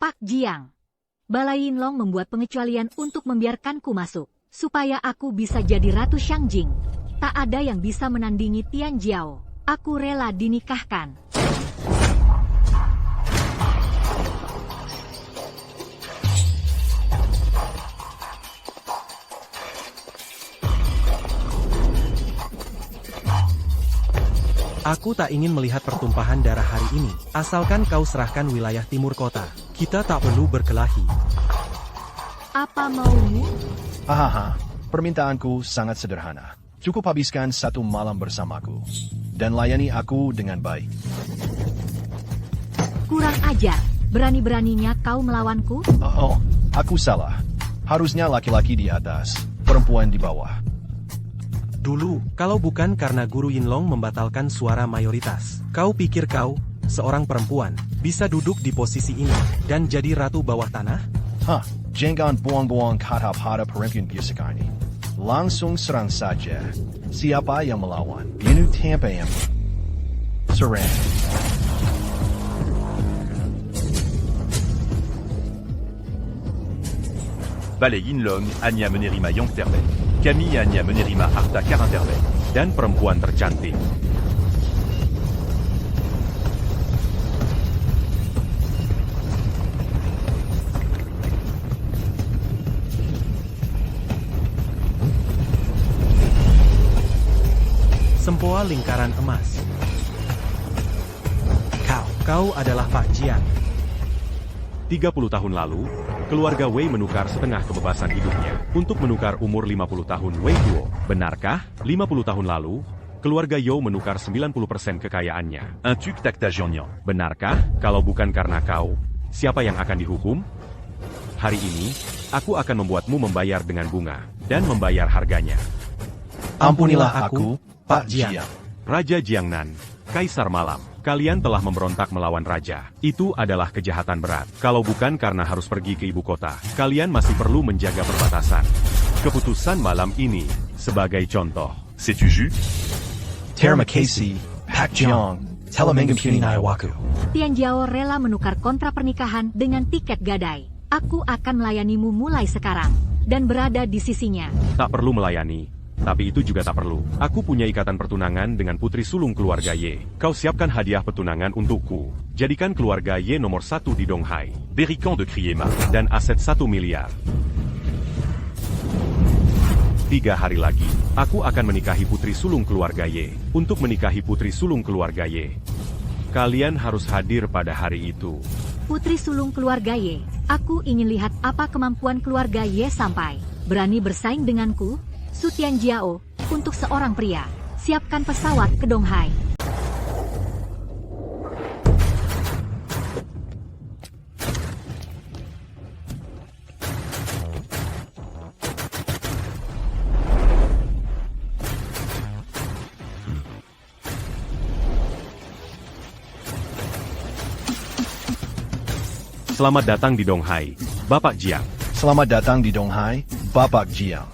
Pak Jiang. Balai Yinlong membuat pengecualian untuk membiarkanku masuk, supaya aku bisa jadi Ratu Shangjing. Tak ada yang bisa menandingi Tian Jiao. Aku rela dinikahkan. Aku tak ingin melihat pertumpahan darah hari ini, asalkan kau serahkan wilayah timur kota. Kita tak perlu berkelahi. Apa maumu? Hahaha, permintaanku sangat sederhana. Cukup habiskan 1 malam bersamaku, dan layani aku dengan baik. Kurang ajar, berani-beraninya kau melawanku? Oh, aku salah. Harusnya laki-laki di atas, perempuan di bawah. Dulu, kalau bukan karena Guru Yinlong membatalkan suara mayoritas, kau pikir kau, seorang perempuan, bisa duduk di posisi ini, dan jadi ratu bawah tanah? Hah, jangan buang-buang kata-kata perempuan biasa ini. Langsung serang saja. Siapa yang melawan? Ini tanpa yang serang. Balai Yinlong, Anya menerima Yang terbaik. Kami hanya menerima harta karun terbaik. Dan perempuan tercantik. Sempoa lingkaran emas. Kau adalah Pak Jiang. 30 tahun lalu, keluarga Wei menukar setengah kebebasan hidupnya untuk menukar umur 50 tahun Wei Duo. Benarkah? 50 tahun lalu, keluarga You menukar 90% kekayaannya. Un truc tactagenian. Benarkah? Kalau bukan karena kau, siapa yang akan dihukum? Hari ini, aku akan membuatmu membayar dengan bunga dan membayar harganya. Ampunilah aku, Pak Jiang. Raja Jiangnan, Kaisar Malam. Kalian telah memberontak melawan raja. Itu adalah kejahatan berat. Kalau bukan karena harus pergi ke ibu kota, kalian masih perlu menjaga perbatasan. Keputusan malam ini, sebagai contoh. C'est-tu juste? Terima kasih, Pak Jiang. Telah mengampuni aku. Tian Jiao rela menukar kontrak pernikahan dengan tiket gadai. Aku akan melayanimu mulai sekarang, dan berada di sisinya. Tak perlu melayani. Tapi itu juga tak perlu. Aku punya ikatan pertunangan dengan putri sulung keluarga Ye. Kau siapkan hadiah pertunangan untukku. Jadikan keluarga Ye nomor 1 di Donghai. Berikan de Kriema. Dan aset 1 miliar. 3 hari lagi, aku akan menikahi putri sulung keluarga Ye. Untuk menikahi putri sulung keluarga Ye, kalian harus hadir pada hari itu. Putri sulung keluarga Ye, aku ingin lihat apa kemampuan keluarga Ye sampai berani bersaing denganku. Su Tian Jiao, untuk seorang pria, siapkan pesawat ke Donghai. Selamat datang di Donghai, Bapak Jiang. Selamat datang di Donghai, Bapak Jiang.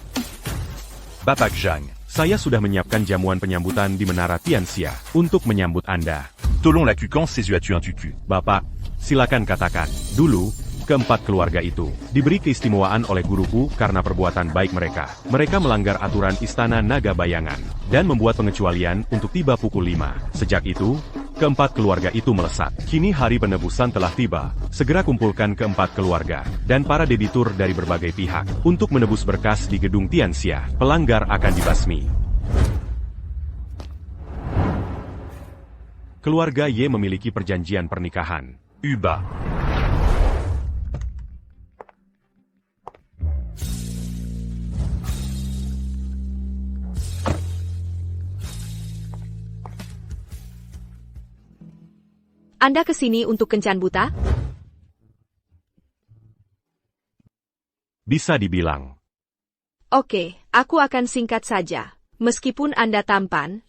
Bapak Zhang, saya sudah menyiapkan jamuan penyambutan di Menara Tianxia untuk menyambut Anda. Tolong lakukan sesuatu un tutu. Bapak, silakan katakan. Dulu, keempat keluarga itu diberi keistimewaan oleh guruku karena perbuatan baik mereka. Mereka melanggar aturan Istana Naga Bayangan dan membuat pengecualian untuk tiba pukul 5. Sejak itu, keempat keluarga itu melesat. Kini hari penebusan telah tiba. Segera kumpulkan keempat keluarga dan para debitur dari berbagai pihak untuk menebus berkas di gedung Tianxia. Pelanggar akan dibasmi. Keluarga Ye memiliki perjanjian pernikahan. Uba. Anda kesini untuk kencan buta? Bisa dibilang. Oke, aku akan singkat saja. Meskipun Anda tampan,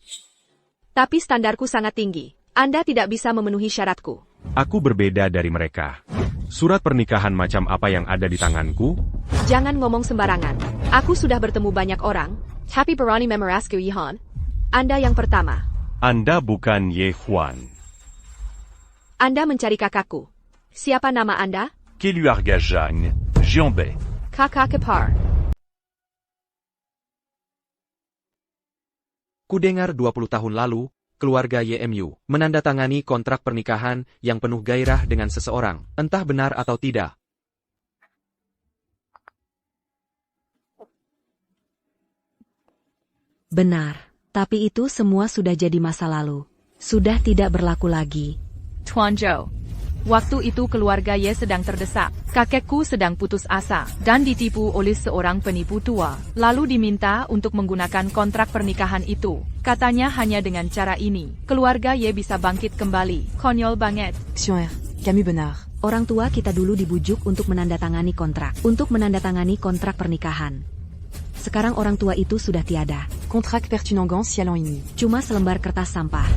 tapi standarku sangat tinggi. Anda tidak bisa memenuhi syaratku. Aku berbeda dari mereka. Surat pernikahan macam apa yang ada di tanganku? Jangan ngomong sembarangan. Aku sudah bertemu banyak orang. Tapi berani memerasku Yihan. Anda yang pertama. Anda bukan Ye Huan. Anda mencari kakakku. Siapa nama Anda? Keluarga Zhang, Jianbei. Kakak ipar. Kudengar 20 tahun lalu, keluarga YMU menandatangani kontrak pernikahan yang penuh gairah dengan seseorang, entah benar atau tidak. Benar, tapi itu semua sudah jadi masa lalu. Sudah tidak berlaku lagi. Tuan Zhou. Waktu itu keluarga Ye sedang terdesak. Kakekku sedang putus asa dan ditipu oleh seorang penipu tua. Lalu diminta untuk menggunakan kontrak pernikahan itu. Katanya hanya dengan cara ini, keluarga Ye bisa bangkit kembali. Konyol banget. Xiong, Camus benar. Orang tua kita dulu dibujuk untuk menandatangani kontrak. Untuk menandatangani kontrak pernikahan. Sekarang orang tua itu sudah tiada. Contrat pertinengan sialan ini. Cuma selembar kertas sampah.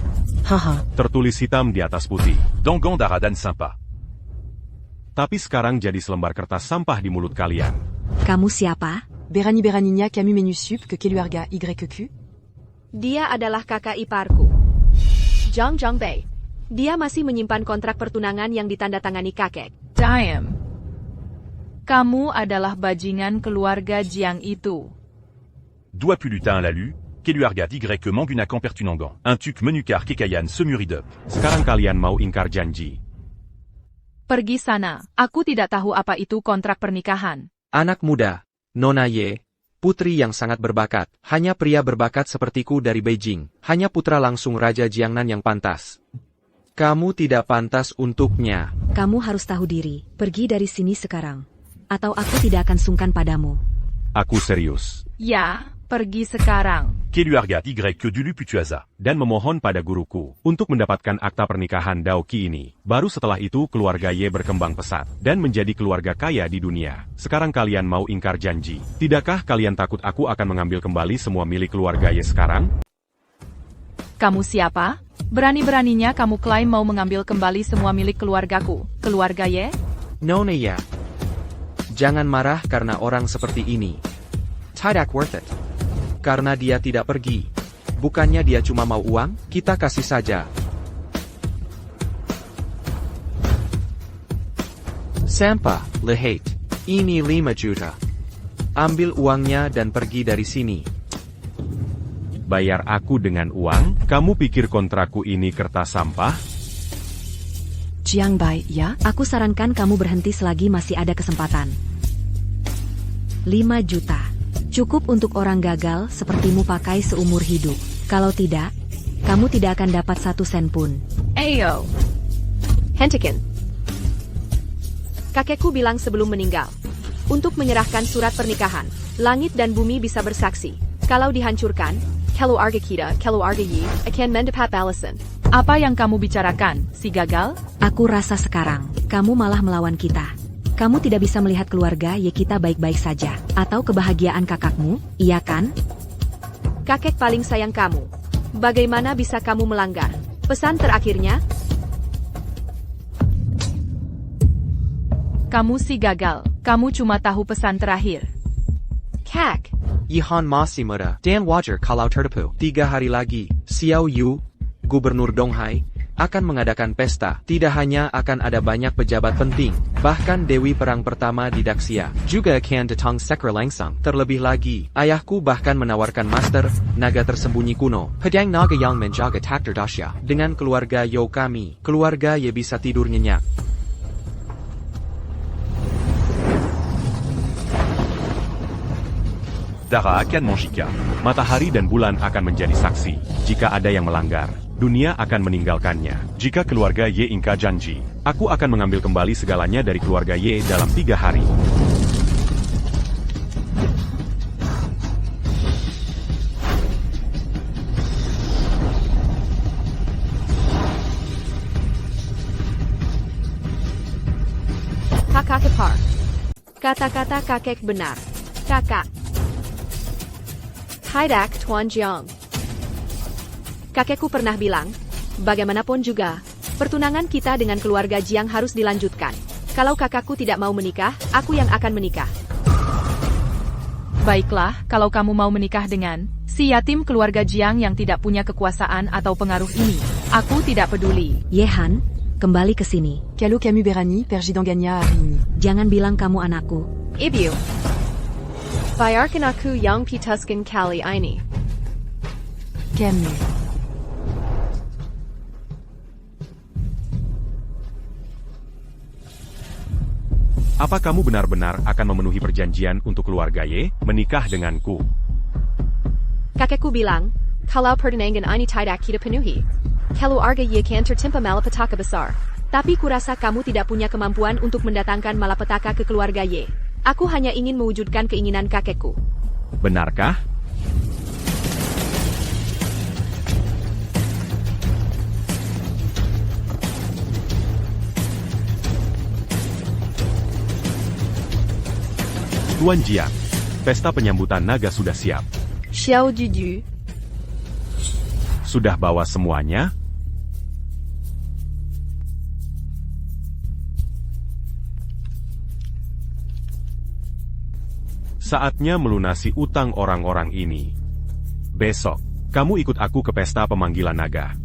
Haha. Tertulis hitam di atas putih. Donggon Daradan Sampa. Tapi sekarang jadi selembar kertas sampah di mulut kalian. Kamu siapa? Berani Beraninya Camus Menusup ke keluarga YQ. Dia adalah kakak iparku. Zhang Jianbei. Dia masih menyimpan kontrak pertunangan yang ditandatangani kakek. Damn. Kamu adalah bajingan keluarga Jiang itu. Doigt plus lutin la lu. Keluarga YQ Mangunakan Pertunangan. Un tuk menukar kekayan semuridep. Sekarang kalian mau ingkar janji. Pergi sana. Aku tidak tahu apa itu kontrak pernikahan. Anak muda, Nona Ye, putri yang sangat berbakat, hanya pria berbakat sepertiku dari Beijing, hanya putra langsung Raja Jiangnan yang pantas. Kamu tidak pantas untuknya. Kamu harus tahu diri. Pergi dari sini sekarang. Atau aku tidak akan sungkan padamu. Aku serius. Ya, pergi sekarang. Keluarga YQ dulu Putuaza. Dan memohon pada guruku untuk mendapatkan akta pernikahan Daoki ini. Baru setelah itu keluarga Ye berkembang pesat dan menjadi keluarga kaya di dunia. Sekarang kalian mau ingkar janji. Tidakkah kalian takut aku akan mengambil kembali semua milik keluarga Ye sekarang? Kamu siapa? Berani-beraninya kamu klaim mau mengambil kembali semua milik keluargaku. Keluarga Ye? Nona Ye, jangan marah karena orang seperti ini. Tidak worth it. Karena dia tidak pergi. Bukannya dia cuma mau uang, kita kasih saja. Sampa, Lehate. Ini 5 juta. Ambil uangnya dan pergi dari sini. Bayar aku dengan uang? Kamu pikir kontrakku ini kertas sampah? Jianbai, ya? Aku sarankan kamu berhenti selagi masih ada kesempatan. 5 juta. Cukup untuk orang gagal sepertimu pakai seumur hidup. Kalau tidak, kamu tidak akan dapat 1 sen pun. Ayo. Hentikan. Kakekku bilang sebelum meninggal. Untuk menyerahkan surat pernikahan, langit dan bumi bisa bersaksi. Kalau dihancurkan, keluarga kita, keluarga Yi, akan mendapat balasan. Apa yang kamu bicarakan, si gagal? Aku rasa sekarang, kamu malah melawan kita. Kamu tidak bisa melihat keluarga Ye kita baik-baik saja. Atau kebahagiaan kakakmu, iya kan? Kakek paling sayang kamu. Bagaimana bisa kamu melanggar? Pesan terakhirnya? Kamu si gagal. Kamu cuma tahu pesan terakhir. Kak. Ihan masih muda. Dan wajar kalau tertipu. 3 hari lagi, Xiao Yu, Gubernur Donghai, akan mengadakan pesta. Tidak hanya akan ada banyak pejabat penting, bahkan Dewi Perang Pertama di Daxia juga akan datang secara langsung. Terlebih lagi, ayahku bahkan menawarkan master naga tersembunyi kuno, pedang naga yang menjaga takdir Dasya. Dengan keluarga Yo kami, keluarga Ye bisa tidur nyenyak. Dara akan menjika. Matahari dan bulan akan menjadi saksi. Jika ada yang melanggar, dunia akan meninggalkannya. Jika keluarga Ye ingkar janji, aku akan mengambil kembali segalanya dari keluarga Ye dalam 3 hari. Kakak ipar. Kata-kata kakek benar. Kakak. Haidak Tuan Jiang. Kakekku pernah bilang, bagaimanapun juga, pertunangan kita dengan keluarga Jiang harus dilanjutkan. Kalau kakakku tidak mau menikah, aku yang akan menikah. Baiklah, kalau kamu mau menikah dengan si yatim keluarga Jiang yang tidak punya kekuasaan atau pengaruh ini, aku tidak peduli. Yehan, kembali ke sini. Kalo Camus Berani, Pergidangania Arini. Jangan bilang kamu anakku. Ibu. Bayarkan aku yang pituskan kali ini. Camus. Apa kamu benar-benar akan memenuhi perjanjian untuk keluarga Ye menikah denganku? Kakekku bilang, kalau pertunangan ini tidak kita penuhi, keluarga ye kan tertimpa malapetaka besar. Tapi kurasa kamu tidak punya kemampuan untuk mendatangkan malapetaka ke keluarga ye. Aku hanya ingin mewujudkan keinginan kakekku. Benarkah? Tuan Jiang, pesta penyambutan naga sudah siap. Xiao Juju. Sudah bawa semuanya? Saatnya melunasi utang orang-orang ini. Besok, kamu ikut aku ke pesta pemanggilan naga.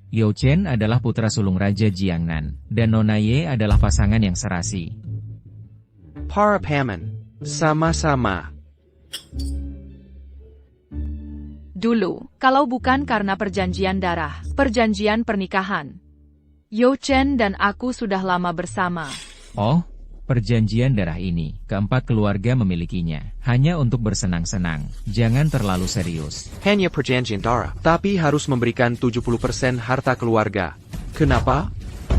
Yao Chen adalah putra sulung Raja Jiangnan, dan Nona Ye adalah pasangan yang serasi. Para paman, sama-sama. Dulu, kalau bukan karena perjanjian darah, perjanjian pernikahan, Yao Chen dan aku sudah lama bersama. Oh, perjanjian darah ini, keempat keluarga memilikinya, hanya untuk bersenang-senang, jangan terlalu serius. Hanya perjanjian darah, tapi harus memberikan 70% harta keluarga. Kenapa?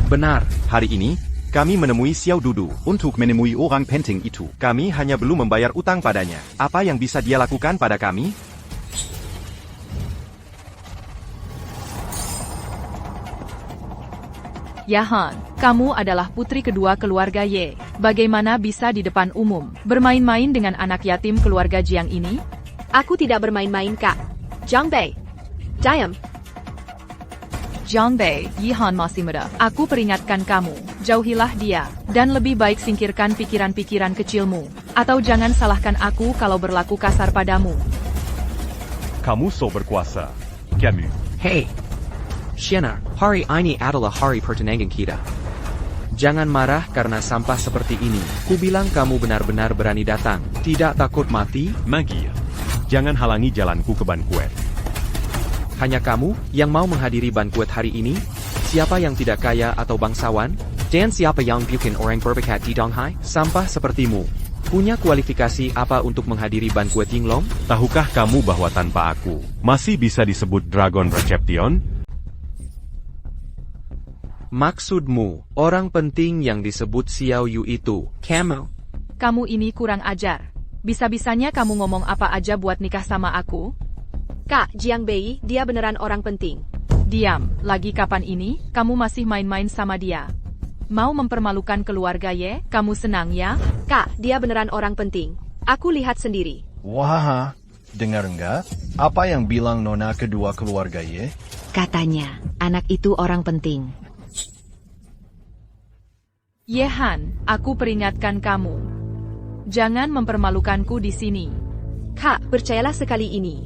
Benar. Hari ini, kami menemui Xiao Dudu untuk menemui orang penting itu. Kami hanya belum membayar utang padanya. Apa yang bisa dia lakukan pada kami? Yahan, kamu adalah putri kedua keluarga Ye. Bagaimana bisa di depan umum, bermain-main dengan anak yatim keluarga Jiang ini? Aku tidak bermain-main, Kak. Jiang Bei. Diam. Jiang Bei, Yihan masih muda. Aku peringatkan kamu, jauhilah dia, dan lebih baik singkirkan pikiran-pikiran kecilmu. Atau jangan salahkan aku kalau berlaku kasar padamu. Kamu so berkuasa, Camus. Hey, Shiana, hari ini adalah hari pertunangan kita. Jangan marah karena sampah seperti ini. Ku bilang kamu benar-benar berani datang. Tidak takut mati? Maggie, jangan halangi jalanku ke bankuet. Hanya kamu yang mau menghadiri bankuet hari ini? Siapa yang tidak kaya atau bangsawan? Dan siapa yang bukan orang berbakat di Donghai? Sampah sepertimu. Punya kualifikasi apa untuk menghadiri bankuet Yinglong? Tahukah kamu bahwa tanpa aku, masih bisa disebut Dragon Perception? Maksudmu, orang penting yang disebut Xiao Yu itu, kamu? Kamu ini kurang ajar. Bisa-bisanya kamu ngomong apa aja buat nikah sama aku? Kak, Jiang Bei, dia beneran orang penting. Diam, lagi kapan ini, kamu masih main-main sama dia? Mau mempermalukan keluarga Ye? Kamu senang ya? Kak, dia beneran orang penting. Aku lihat sendiri. Wah, dengar enggak? Apa yang bilang Nona kedua keluarga Ye? Katanya, anak itu orang penting. Yehan, aku peringatkan kamu. Jangan mempermalukanku di sini. Kak, percayalah sekali ini.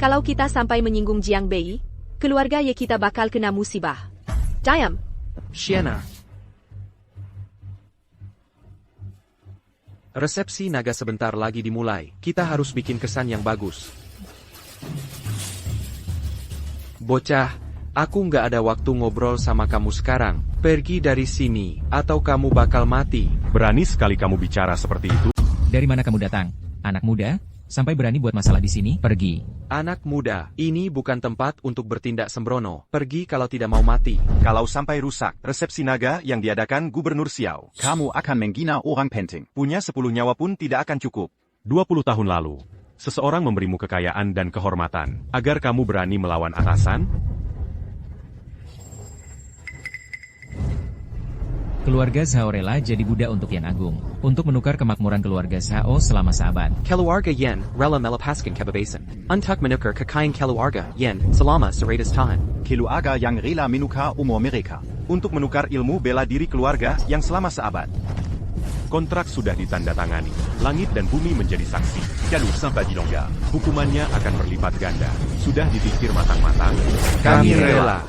Kalau kita sampai menyinggung Jiang Bei, keluarga Ye kita bakal kena musibah. Diam. Shiana. Resepsi naga sebentar lagi dimulai. Kita harus bikin kesan yang bagus. Bocah, aku nggak ada waktu ngobrol sama kamu sekarang. Pergi dari sini, atau kamu bakal mati. Berani sekali kamu bicara seperti itu. Dari mana kamu datang? Anak muda? Sampai berani buat masalah di sini? Pergi. Anak muda, ini bukan tempat untuk bertindak sembrono. Pergi kalau tidak mau mati. Kalau sampai rusak resepsi naga yang diadakan Gubernur Xiao, kamu akan menghina orang penting. Punya 10 nyawa pun tidak akan cukup. 20 tahun lalu, seseorang memberimu kekayaan dan kehormatan, agar kamu berani melawan atasan? Keluarga Zhao rela jadi budak untuk Yan Agung, untuk menukar kemakmuran keluarga Zhao selama seabad. Keluarga Yen rela melepaskan kebebasan untuk menukar kekayaan keluarga Yen selama 100 tahun. Keluarga yang rela menukar umur mereka untuk menukar ilmu bela diri keluarga yang selama seabad. Kontrak sudah ditandatangani. Langit dan bumi menjadi saksi. Kalau sympa di Longgar. Hukumannya akan berlipat ganda. Sudah dipikir matang-matang. Kami rela.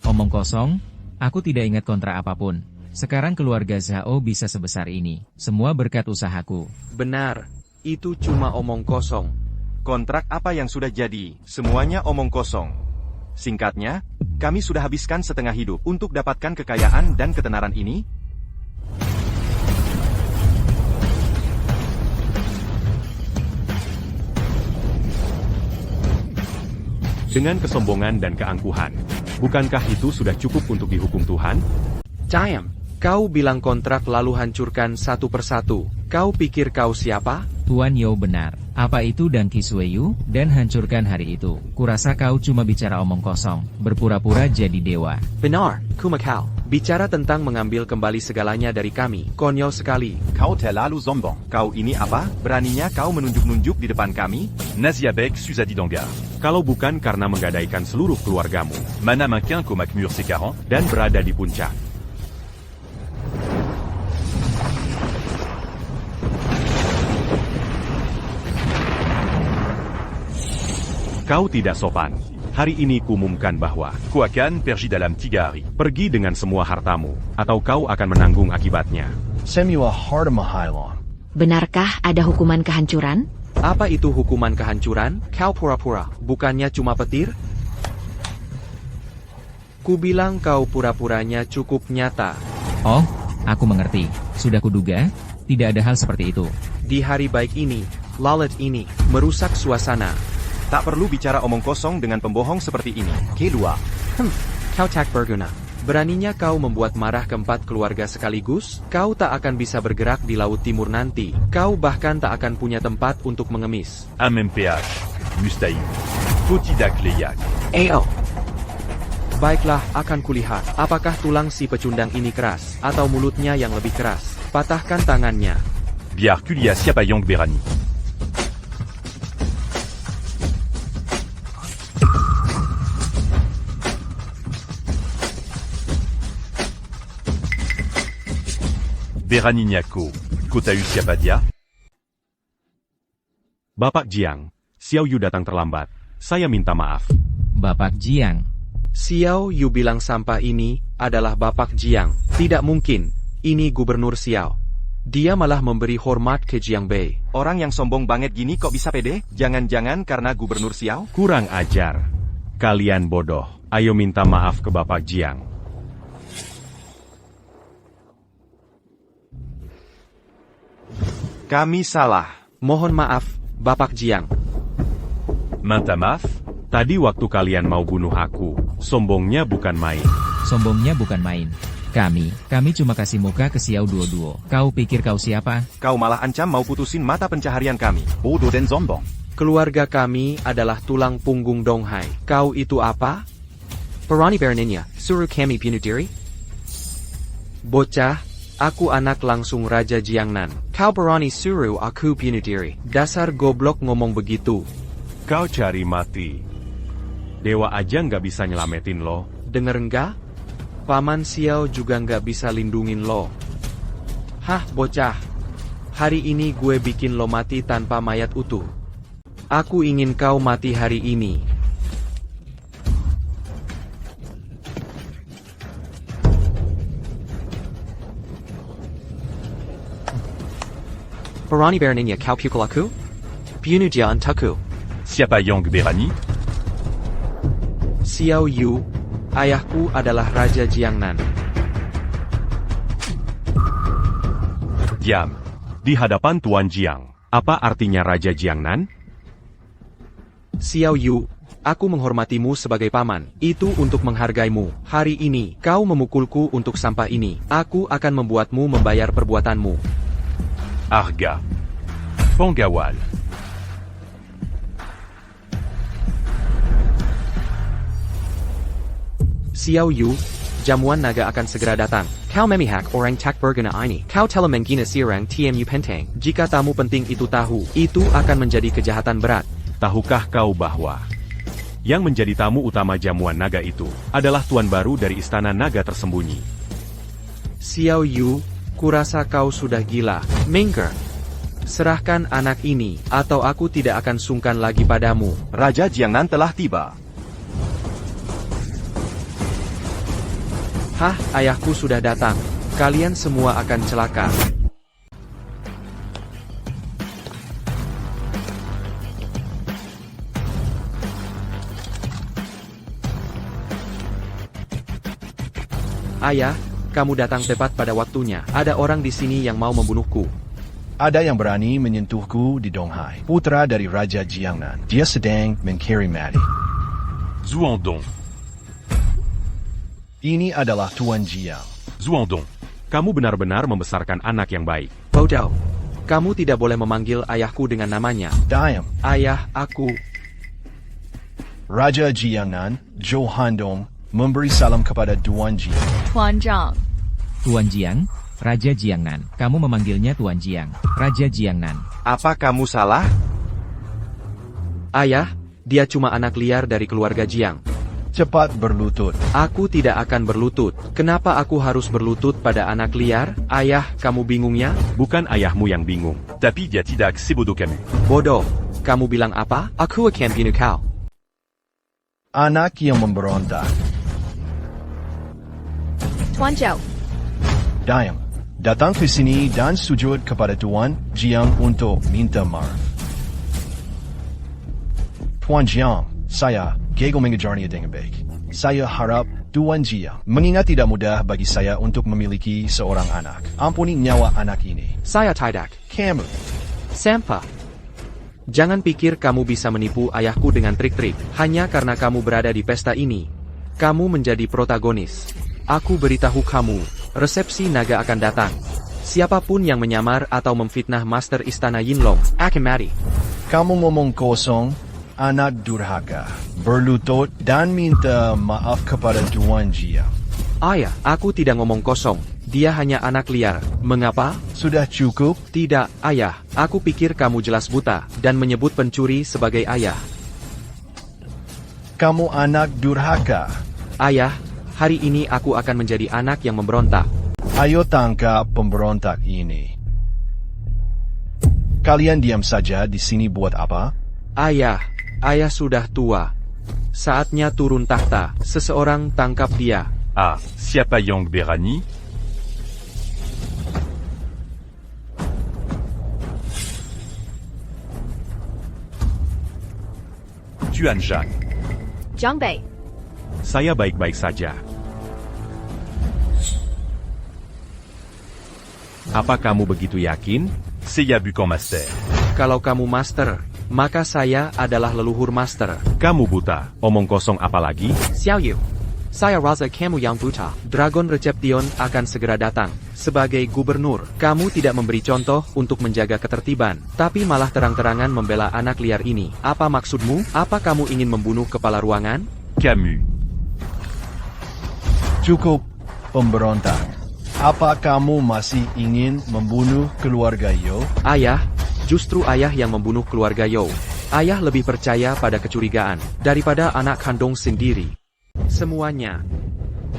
Omong kosong, aku tidak ingat kontrak apapun. Sekarang keluarga Zhao bisa sebesar ini. Semua berkat usahaku. Benar, itu cuma omong kosong. Kontrak apa yang sudah jadi? Semuanya omong kosong. Singkatnya, kami sudah habiskan setengah hidup untuk dapatkan kekayaan dan ketenaran ini. Dengan kesombongan dan keangkuhan, bukankah itu sudah cukup untuk dihukum Tuhan? Diam, kau bilang kontrak lalu hancurkan satu persatu. Kau pikir kau siapa? Tuan You benar. Apa itu dan Kisueyu, dan hancurkan hari itu. Kurasa kau cuma bicara omong kosong, berpura-pura jadi dewa. Benar, Kumakau. Bicara tentang mengambil kembali segalanya dari kami. Konyol sekali. Kau terlalu sombong. Kau ini apa? Beraninya kau menunjuk-nunjuk di depan kami? Naziabek Suzadi Dongar. Kalau bukan karena menggadaikan seluruh keluargamu, mana makin Komakmur Sekaran, dan berada di puncak. Kau tidak sopan. Hari ini kuumumkan bahwa kau akan pergi dalam 3 hari. Pergi dengan semua hartamu, atau kau akan menanggung akibatnya. Semua harta mahailon. Benarkah ada hukuman kehancuran? Apa itu hukuman kehancuran? Kau pura-pura, bukannya cuma petir? Kubilang kau pura-puranya cukup nyata. Oh, aku mengerti. Sudah kuduga, tidak ada hal seperti itu. Di hari baik ini, lalat ini, merusak suasana. Tak perlu bicara omong kosong dengan pembohong seperti ini. Keluar. Kau tak berguna. Beraninya kau membuat marah keempat keluarga sekaligus? Kau tak akan bisa bergerak di Laut Timur nanti. Kau bahkan tak akan punya tempat untuk mengemis. MMPH, Mustahil. Kau tidak layak. Baiklah, akan kulihat. Apakah tulang si pecundang ini keras, atau mulutnya yang lebih keras? Patahkan tangannya. Biar kuliah siapa yang berani. Beraninya kau tahu siapa dia? Bapak Jiang, Xiao Yu datang terlambat. Saya minta maaf. Bapak Jiang. Xiao Yu bilang sampah ini adalah Bapak Jiang. Tidak mungkin, ini Gubernur Xiao. Dia malah memberi hormat ke Jiang Bei. Orang yang sombong banget gini kok bisa pede? Jangan-jangan karena Gubernur Xiao? Kurang ajar. Kalian bodoh. Ayo minta maaf ke Bapak Jiang. Kami salah. Mohon maaf, Bapak Jiang. Minta maaf? Tadi waktu kalian mau bunuh aku, sombongnya bukan main. Sombongnya bukan main. Kami cuma kasih muka ke Xiao Duo. Kau pikir kau siapa? Kau malah ancam mau putusin mata pencaharian kami. Bodoh dan sombong. Keluarga kami adalah tulang punggung Donghai. Kau itu apa? Perani Beraninya, suruh kami bunuh diri? Bocah, aku anak langsung Raja Jiangnan. Kau berani suruh aku bunuh diri. Dasar goblok ngomong begitu. Kau cari mati. Dewa aja nggak bisa nyelamatin lo. Denger enggak? Paman Xiao juga nggak bisa lindungin lo. Hah, bocah. Hari ini gue bikin lo mati tanpa mayat utuh. Aku ingin kau mati hari ini. Berani beraninya kau pukul aku? Bunuh dia untukku. Siapa yang berani? Xiao Yu, ayahku adalah Raja Jiangnan. Diam. Di hadapan Tuan Jiang. Apa artinya Raja Jiangnan? Xiao Yu, aku menghormatimu sebagai paman. Itu untuk menghargaimu. Hari ini, kau memukulku untuk sampah ini. Aku akan membuatmu membayar perbuatanmu. Harga. Penggawal. Xiao Yu, jamuan naga akan segera datang. Kau memihak orang tak berguna ini. Kau telah menghina sirang TMU Penteng. Jika tamu penting itu tahu, itu akan menjadi kejahatan berat. Tahukah kau bahwa yang menjadi tamu utama jamuan naga itu adalah tuan baru dari istana naga tersembunyi? Xiao Yu, Kurasa kau sudah gila, Mengker. Serahkan anak ini, atau aku tidak akan sungkan lagi padamu. Raja Jiangnan telah tiba. Hah, ayahku sudah datang. Kalian semua akan celaka. Ayah, kamu datang tepat pada waktunya. Ada orang di sini yang mau membunuhku. Ada yang berani menyentuhku di Donghai. Putra dari Raja Jiangnan. Dia sedang mencari Mati. Zuandong. Ini adalah Tuan Jiang. Zuandong. Kamu benar-benar membesarkan anak yang baik. Bodoh. Kamu tidak boleh memanggil ayahku dengan namanya. Diam. Ayah, aku... Raja Jiangnan, Zhou Handong, memberi salam kepada Tuan Jiang. Tuan Zhang. Tuan Jiang, Raja Jiangnan. Kamu memanggilnya Tuan Jiang, Raja Jiangnan. Apa kamu salah? Ayah, dia cuma anak liar dari keluarga Jiang. Cepat berlutut. Aku tidak akan berlutut. Kenapa aku harus berlutut pada anak liar? Ayah, kamu bingung ya? Bukan ayahmu yang bingung, tapi dia tidak sebodoh kamu. Bodoh. Kamu bilang apa? Aku akan bunuh kau. Anak yang memberontak. Tuan Zhou. Diam. Datang ke sini dan sujud kepada Tuan Jiang untuk minta maaf. Tuan Jiang, saya gagal mengejarnya dengan baik. Saya harap Tuan Jiang mengingat tidak mudah bagi saya untuk memiliki seorang anak. Ampuni nyawa anak ini. Saya tidak. Kamu. Sampah. Jangan pikir kamu bisa menipu ayahku dengan trik-trik. Hanya karena kamu berada di pesta ini. Kamu menjadi protagonis. Aku beritahu kamu, resepsi naga akan datang. Siapapun yang menyamar atau memfitnah Master Istana Yinlong akan mati. Kamu ngomong kosong, anak durhaka. Berlutut dan minta maaf kepada Tuan Jiang. Ayah, aku tidak ngomong kosong. Dia hanya anak liar. Mengapa? Sudah cukup? Tidak, ayah. Aku pikir kamu jelas buta dan menyebut pencuri sebagai ayah. Kamu anak durhaka. Ayah, hari ini aku akan menjadi anak yang memberontak. Ayo tangkap pemberontak ini. Kalian diam saja di sini buat apa? Ayah sudah tua. Saatnya turun tahta. Seseorang tangkap dia. Ah, siapa yang berani? Tuan Zhang. Zhang Bei. Saya baik-baik saja. Apa kamu begitu yakin? Saya bukan master. Kalau kamu master, maka saya adalah leluhur master. Kamu buta, omong kosong apa lagi? Xiao Yu. Saya rasa kamu yang buta. Dragon Reception akan segera datang. Sebagai gubernur, kamu tidak memberi contoh untuk menjaga ketertiban, tapi malah terang-terangan membela anak liar ini. Apa maksudmu? Apa kamu ingin membunuh kepala ruangan? Kamu. Cukup pemberontak. Apa kamu masih ingin membunuh keluarga Yo? Ayah, justru ayah yang membunuh keluarga Yo. Ayah lebih percaya pada kecurigaan daripada anak kandung sendiri. Semuanya.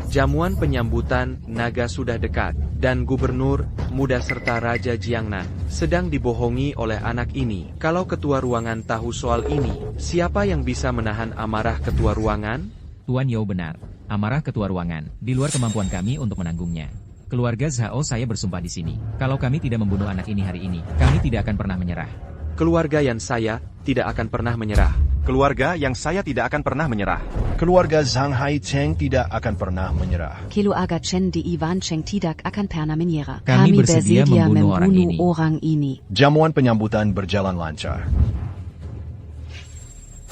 Jamuan penyambutan naga sudah dekat, dan gubernur, muda serta Raja Jiangnan sedang dibohongi oleh anak ini. Kalau ketua ruangan tahu soal ini, siapa yang bisa menahan amarah ketua ruangan? Tuan Yo benar. Amarah ketua ruangan, di luar kemampuan kami untuk menanggungnya. Keluarga Zhao saya bersumpah di sini. Kalau kami tidak membunuh anak ini hari ini, kami tidak akan pernah menyerah. Keluarga yang saya tidak akan pernah menyerah. Keluarga yang saya tidak akan pernah menyerah. Keluarga Zhang Hai Cheng tidak akan pernah menyerah. Keluarga Chen di Iwan Cheng tidak akan pernah menyerah. Kami bersedia membunuh orang ini. Jamuan penyambutan berjalan lancar.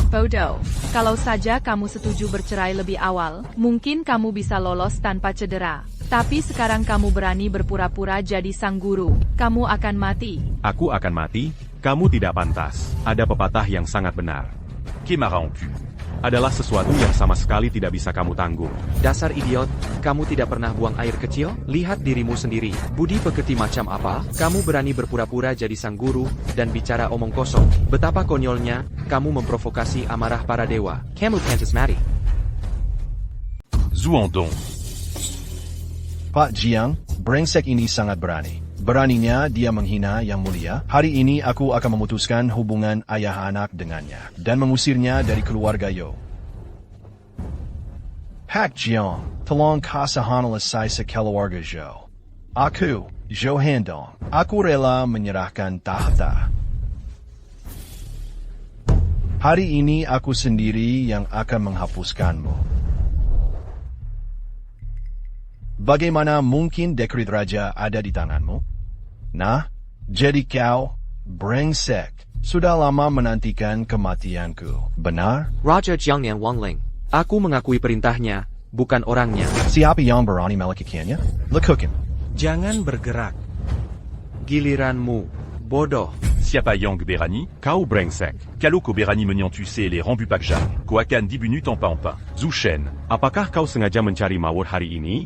Bodoh. Kalau saja kamu setuju bercerai lebih awal, mungkin kamu bisa lolos tanpa cedera. Tapi sekarang kamu berani berpura-pura jadi sang guru. Kamu akan mati. Aku akan mati? Kamu tidak pantas. Ada pepatah yang sangat benar. Kimaranku adalah sesuatu yang sama sekali tidak bisa kamu tanggung. Dasar idiot, kamu tidak pernah buang air kecil? Lihat dirimu sendiri. Budi pekerti macam apa? Kamu berani berpura-pura jadi sang guru dan bicara omong kosong. Betapa konyolnya, kamu memprovokasi amarah para dewa. Kamu pantas mati. Zuandong. Pak Jiang, brengsek ini sangat berani. Beraninya dia menghina yang mulia. Hari ini aku akan memutuskan hubungan ayah anak dengannya dan mengusirnya dari keluarga Yo. Pak Jiang, tolong kasihanlah saya sekeluarga Zhou. Aku, Zhou Handong, aku rela menyerahkan tahta. Hari ini aku sendiri yang akan menghapuskanmu. Bagaimana mungkin dekret raja ada di tanganmu? Nah, jadi kau, brengsek, sudah lama menantikan kematianku, benar? Raja Jiangnan Wangling, aku mengakui perintahnya, bukan orangnya. Siapa yang berani melakukannya? Lakukan. Jangan bergerak. Giliranmu, bodoh. Siapa Yang Berani? Kau brengsek. Kalau kau berani menyentuh les rambu Pak Zhang, kau akan dibunuh tanpa apa. Zhu Shen, apakah kau sengaja mencari maut hari ini?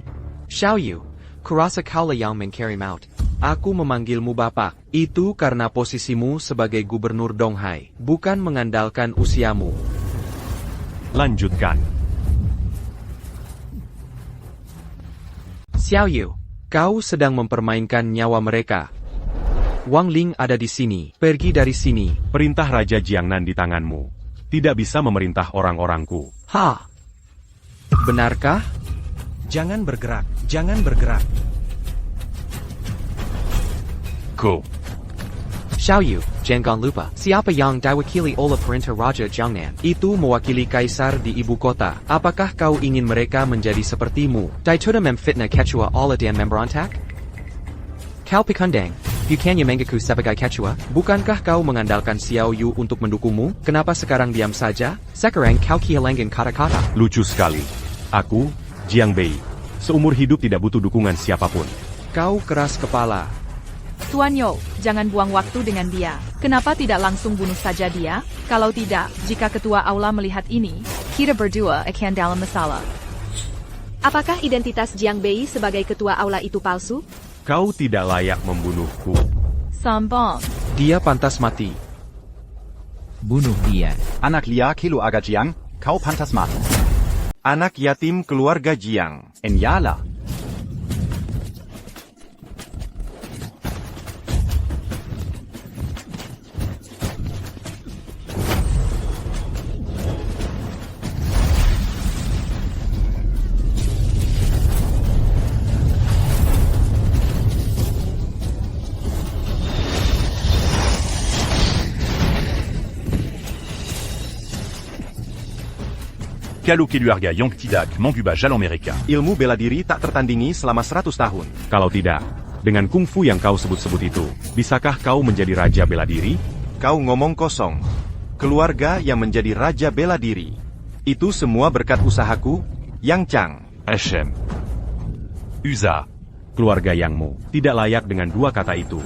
Xiao Yu, kurasa kaulah yang men-carry out. Aku memanggilmu Bapak, itu karena posisimu sebagai gubernur Donghai, bukan mengandalkan usiamu. Lanjutkan. Xiao Yu, kau sedang mempermainkan nyawa mereka. Wang Ling ada di sini, pergi dari sini. Perintah Raja Jiangnan di tanganmu. Tidak bisa memerintah orang-orangku. Ha! Benarkah? Jangan bergerak, jangan bergerak. Kau. Xiao Yu, jangan lupa, siapa yang diwakili oleh perintah Raja Jiangnan, itu mewakili kaisar di ibu kota. Apakah kau ingin mereka menjadi sepertimu? Dituduh memfitnah ketua Allah dan memberontak? Kau pikundang, bukannya mengaku sebagai ketua? Bukankah kau mengandalkan Xiao Yu untuk mendukungmu? Kenapa sekarang diam saja? Sekarang kau kehilangan kata-kata. Lucu sekali. Aku, Jiang Bei, seumur hidup tidak butuh dukungan siapapun. Kau keras kepala. Tuan Yo, jangan buang waktu dengan dia. Kenapa tidak langsung bunuh saja dia? Kalau tidak, jika ketua aula melihat ini, kita berdua akan dalam masalah. Apakah identitas Jiang Bei sebagai ketua aula itu palsu? Kau tidak layak membunuhku. Sombong. Dia pantas mati. Bunuh dia. Anak liar Kilo Aga Jiang, kau pantas mati. Anak yatim keluarga Jiang. Enyala. Kalau keluarga yang tidak mengubah jalan mereka. Ilmu bela diri tak tertandingi selama 100 tahun. Kalau tidak, dengan kungfu yang kau sebut-sebut itu, bisakah kau menjadi raja bela diri? Kau ngomong kosong. Keluarga yang menjadi raja bela diri. Itu semua berkat usahaku, Yang Chang. Hashem. Uza. Keluarga Yangmu tidak layak dengan dua kata itu.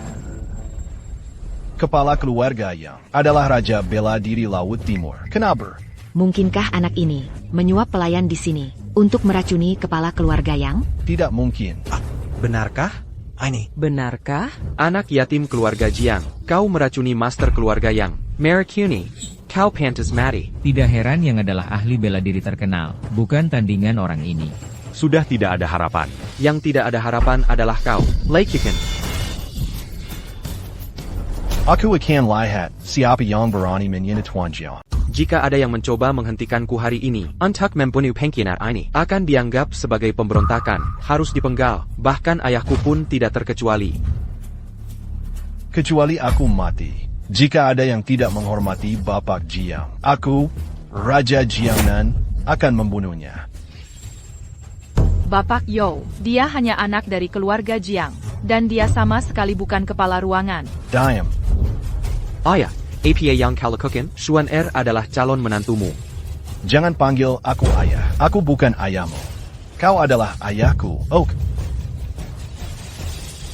Kepala keluarga yang adalah Raja Bela Diri Laut Timur. Kenapa? Mungkinkah anak ini menyuap pelayan di sini untuk meracuni kepala keluarga yang? Tidak mungkin. Benarkah? Benarkah? Anak yatim keluarga Jiang, kau meracuni master keluarga Yang. Meracuni, kau pantas mati. Tidak heran yang adalah ahli bela diri terkenal, bukan tandingan orang ini. Sudah tidak ada harapan. Yang tidak ada harapan adalah kau, Lei Qiqin. Aku akan lihat siapa yang berani menyentuh Tuan Jiang. Jika ada yang mencoba menghentikanku hari ini, untuk membunuh pengkhianat ini, akan dianggap sebagai pemberontakan, harus dipenggal, bahkan ayahku pun tidak terkecuali. Kecuali aku mati. Jika ada yang tidak menghormati Bapak Jiang, aku, Raja Jiangnan, akan membunuhnya. Bapak Yo, dia hanya anak dari keluarga Jiang, dan dia sama sekali bukan kepala ruangan. Diam. Ayah, APA yang kau lakukan, Xuan adalah calon menantumu. Jangan panggil aku ayah. Aku bukan ayahmu. Kau adalah ayahku, Oak.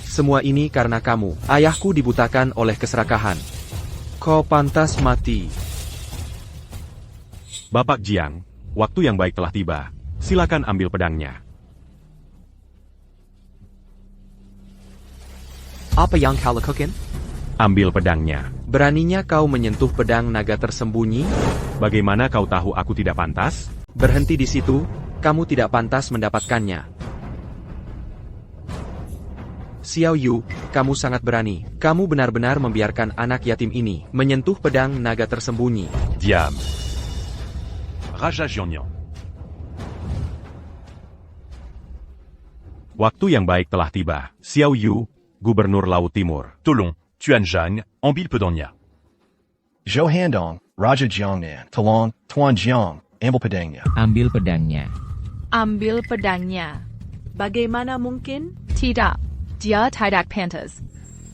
Semua ini karena kamu. Ayahku dibutakan oleh keserakahan. Kau pantas mati. Bapak Jiang, waktu yang baik telah tiba. Silakan ambil pedangnya. Apa yang kau lakukan? Ambil pedangnya. Beraninya kau menyentuh pedang naga tersembunyi? Bagaimana kau tahu aku tidak pantas? Berhenti di situ, kamu tidak pantas mendapatkannya. Xiao Yu, kamu sangat berani. Kamu benar-benar membiarkan anak yatim ini menyentuh pedang naga tersembunyi. Diam. Raja Jiangnian. Waktu yang baik telah tiba. Xiao Yu, Gubernur Laut Timur. Tolong, Tuan Zhang, ambil pedangnya. Zhou Handong, Raja Jiangnan, tolong, Tuan Jiang, ambil pedangnya. Ambil pedangnya. Ambil pedangnya. Bagaimana mungkin? Tidak. Dia tidak pantas.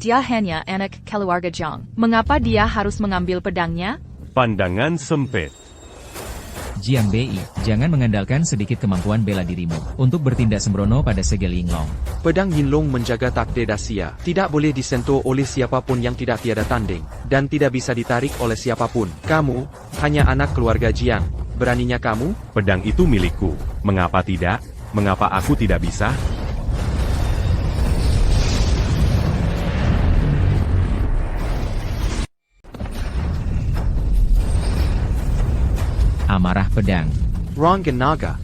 Dia hanya anak keluarga Jiang. Mengapa dia harus mengambil pedangnya? Pandangan sempit. Jiang Bei, jangan mengandalkan sedikit kemampuan bela dirimu untuk bertindak sembrono pada segel Yinglong. Pedang Yinlong menjaga takdir Dacia. Tidak boleh disentuh oleh siapapun yang tidak tiada tanding. Dan tidak bisa ditarik oleh siapapun. Kamu, hanya anak keluarga Jiang. Beraninya kamu? Pedang itu milikku. Mengapa tidak? Mengapa aku tidak bisa? Amarah pedang. Ronggen Naga.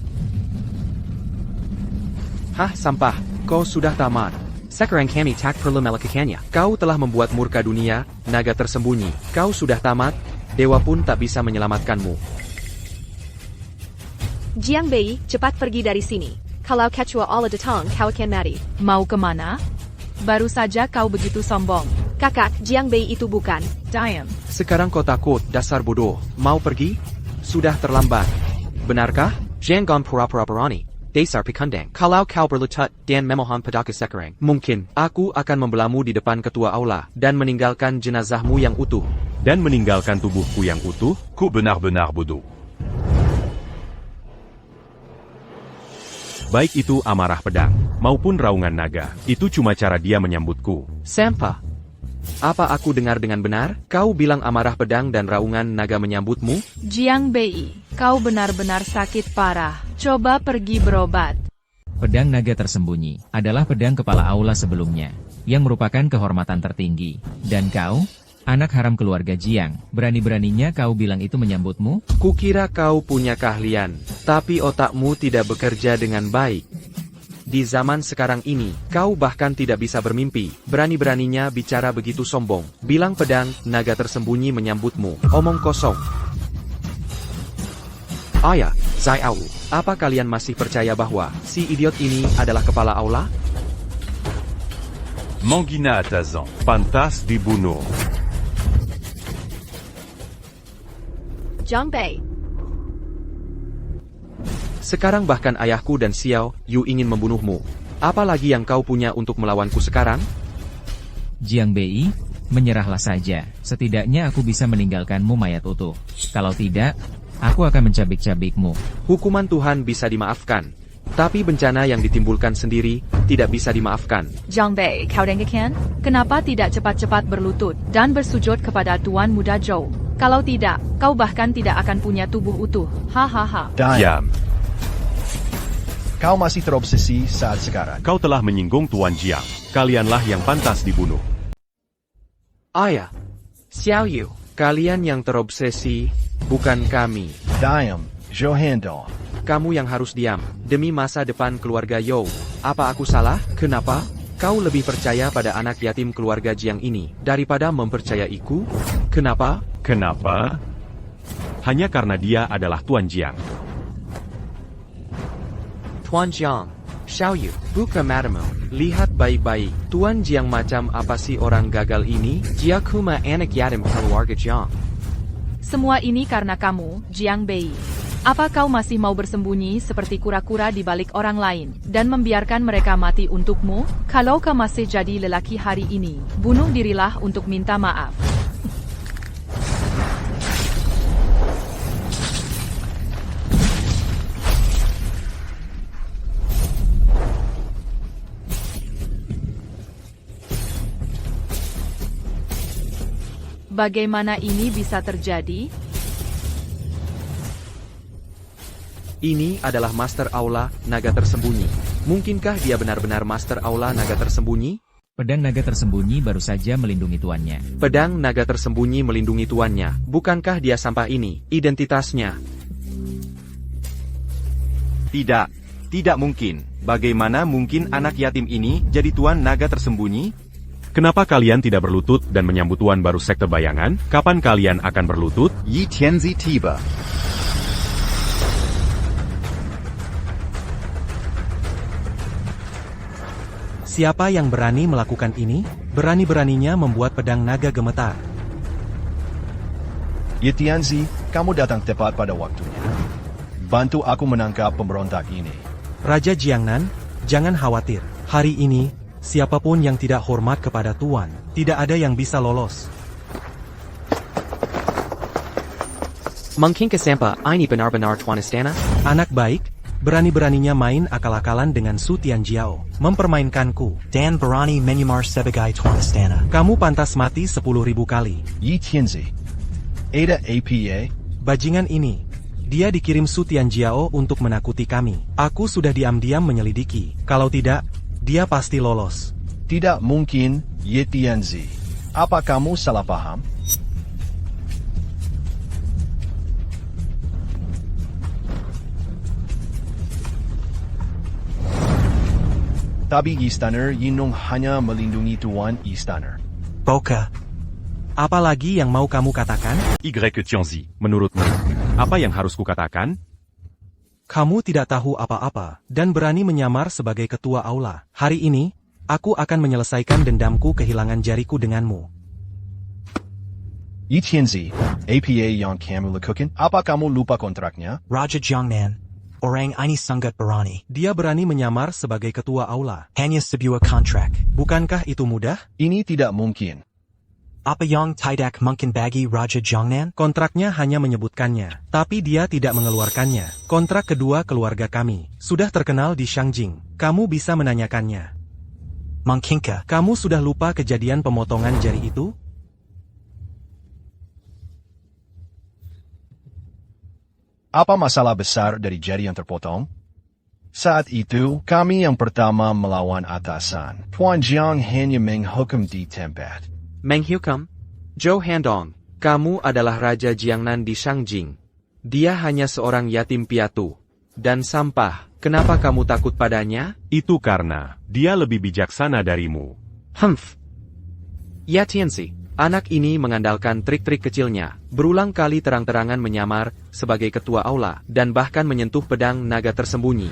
Hah, sampah. Kau sudah tamat. Sekarang kami tak perlu melakukannya. Kau telah membuat murka dunia, naga tersembunyi. Kau sudah tamat, dewa pun tak bisa menyelamatkanmu. Jiang Bei, cepat pergi dari sini. Kalau kecua Allah datang, kau akan mati. Mau kemana? Baru saja kau begitu sombong. Kakak, Jiang Bei itu bukan. Diam. Sekarang kau takut, dasar bodoh. Mau pergi? Sudah terlambat. Benarkah? Jangan pura-pura berani. Dasar pekundang. Kalau kau berlutut dan memohon padaku sekarang, mungkin aku akan membelamu di depan ketua aula dan meninggalkan jenazahmu yang utuh. Dan meninggalkan tubuhku yang utuh? Kau benar-benar bodoh. Baik itu amarah pedang, maupun raungan naga. Itu cuma cara dia menyambutku. Sampah. Apa aku dengar dengan benar? Kau bilang amarah pedang dan raungan naga menyambutmu? Jiang Bei, kau benar-benar sakit parah. Coba pergi berobat. Pedang naga tersembunyi adalah pedang kepala aula sebelumnya, yang merupakan kehormatan tertinggi. Dan kau, anak haram keluarga Jiang, berani-beraninya kau bilang itu menyambutmu? Kukira kau punya keahlian, tapi otakmu tidak bekerja dengan baik. Di zaman sekarang ini, kau bahkan tidak bisa bermimpi. Berani-beraninya bicara begitu sombong. Bilang pedang naga tersembunyi menyambutmu. Omong kosong. Ayah, Zhao, apa kalian masih percaya bahwa si idiot ini adalah kepala aula? Manggina Atazan, pantas dibunuh. Jiang Bei. Sekarang bahkan ayahku dan Xiao Yu ingin membunuhmu. Apalagi yang kau punya untuk melawanku sekarang? Jiang Bei, menyerahlah saja. Setidaknya aku bisa meninggalkanmu mayat utuh. Kalau tidak, aku akan mencabik-cabikmu. Hukuman Tuhan bisa dimaafkan. Tapi bencana yang ditimbulkan sendiri tidak bisa dimaafkan. Jiang Bei, kau dengarkan? Kenapa tidak cepat-cepat berlutut dan bersujud kepada Tuan Muda Zhou? Kalau tidak, kau bahkan tidak akan punya tubuh utuh. Hahaha. Diam. Kau masih terobsesi saat sekarang. Kau telah menyinggung Tuan Jiang. Kalianlah yang pantas dibunuh. Ayah, Xiao Yu, kalian yang terobsesi, bukan kami. Diam, Zhou Handong. Kamu yang harus diam, demi masa depan keluarga You. Apa aku salah? Kenapa? Kau lebih percaya pada anak yatim keluarga Jiang ini, daripada mempercayaiku? Kenapa? Kenapa? Hanya karena dia adalah Tuan Jiang. Tuan Jiang, Xiao Yu, buka matamu, lihat baik-baik. Tuan Jiang macam apa sih orang gagal ini? Dia cuma anak yatim keluarga Jiang. Semua ini karena kamu, Jiang Bei. Apa kau masih mau bersembunyi seperti kura-kura di balik orang lain, dan membiarkan mereka mati untukmu? Kalau kau masih jadi lelaki hari ini, bunuh dirilah untuk minta maaf. Bagaimana ini bisa terjadi? Ini adalah Master Aula Naga Tersembunyi. Mungkinkah dia benar-benar Master Aula Naga Tersembunyi? Pedang naga tersembunyi baru saja melindungi tuannya. Pedang naga tersembunyi melindungi tuannya. Bukankah dia sampah ini? Identitasnya. Tidak, tidak mungkin. Bagaimana mungkin anak yatim ini jadi tuan naga tersembunyi? Kenapa kalian tidak berlutut dan menyambut tuan baru sekte bayangan? Kapan kalian akan berlutut? Yi Tianzi tiba. Siapa yang berani melakukan ini? Berani-beraninya membuat pedang naga gemetar. Yi Tianzi, kamu datang tepat pada waktunya. Bantu aku menangkap pemberontak ini. Raja Jiangnan, jangan khawatir. Hari ini, siapapun yang tidak hormat kepada Tuan, tidak ada yang bisa lolos. Mungkin kesampa ini benar-benar Tuan Istana? Anak baik, berani-beraninya main akal-akalan dengan Su Tianjiao, mempermainkanku. Dan berani menyamar sebagai Tuan Istana. Kamu pantas mati 10.000 kali. Yi Tianzi, ada APA? Bajingan ini. Dia dikirim Su Tianjiao untuk menakuti kami. Aku sudah diam-diam menyelidiki. Kalau tidak, dia pasti lolos. Tidak mungkin, Yi Tianzi. Apa kamu salah paham? Tapi Istana Yinong hanya melindungi Tuan Istana. Boka. Apa lagi yang mau kamu katakan? Y Tianzi, menurutmu, apa yang harus kukatakan? Kamu tidak tahu apa-apa, dan berani menyamar sebagai ketua aula. Hari ini, aku akan menyelesaikan dendamku kehilangan jariku denganmu. Yi Tianzi, APA yang kamu lakukan? Apa kamu lupa kontraknya? Raja Jiangnan, orang ini sangat berani. Dia berani menyamar sebagai ketua aula. Hanya sebuah kontrak. Bukankah itu mudah? Ini tidak mungkin. Apa yang tidak mungkin bagi Raja Jiangnan? Kontraknya hanya menyebutkannya, tapi dia tidak mengeluarkannya. Kontrak kedua keluarga kami sudah terkenal di Shangjing. Kamu bisa menanyakannya. Mungkinkah? Kamu sudah lupa kejadian pemotongan jari itu? Apa masalah besar dari jari yang terpotong? Saat itu, kami yang pertama melawan atasan. Tuan Jiang hanya menghukum di tempat. Menghukum? Zhou Handong, kamu adalah Raja Jiangnan di Shangjing. Dia hanya seorang yatim piatu. Dan sampah, kenapa kamu takut padanya? Itu karena dia lebih bijaksana darimu. Ya Tianzi, anak ini mengandalkan trik-trik kecilnya, berulang kali terang-terangan menyamar sebagai ketua aula, dan bahkan menyentuh pedang naga tersembunyi.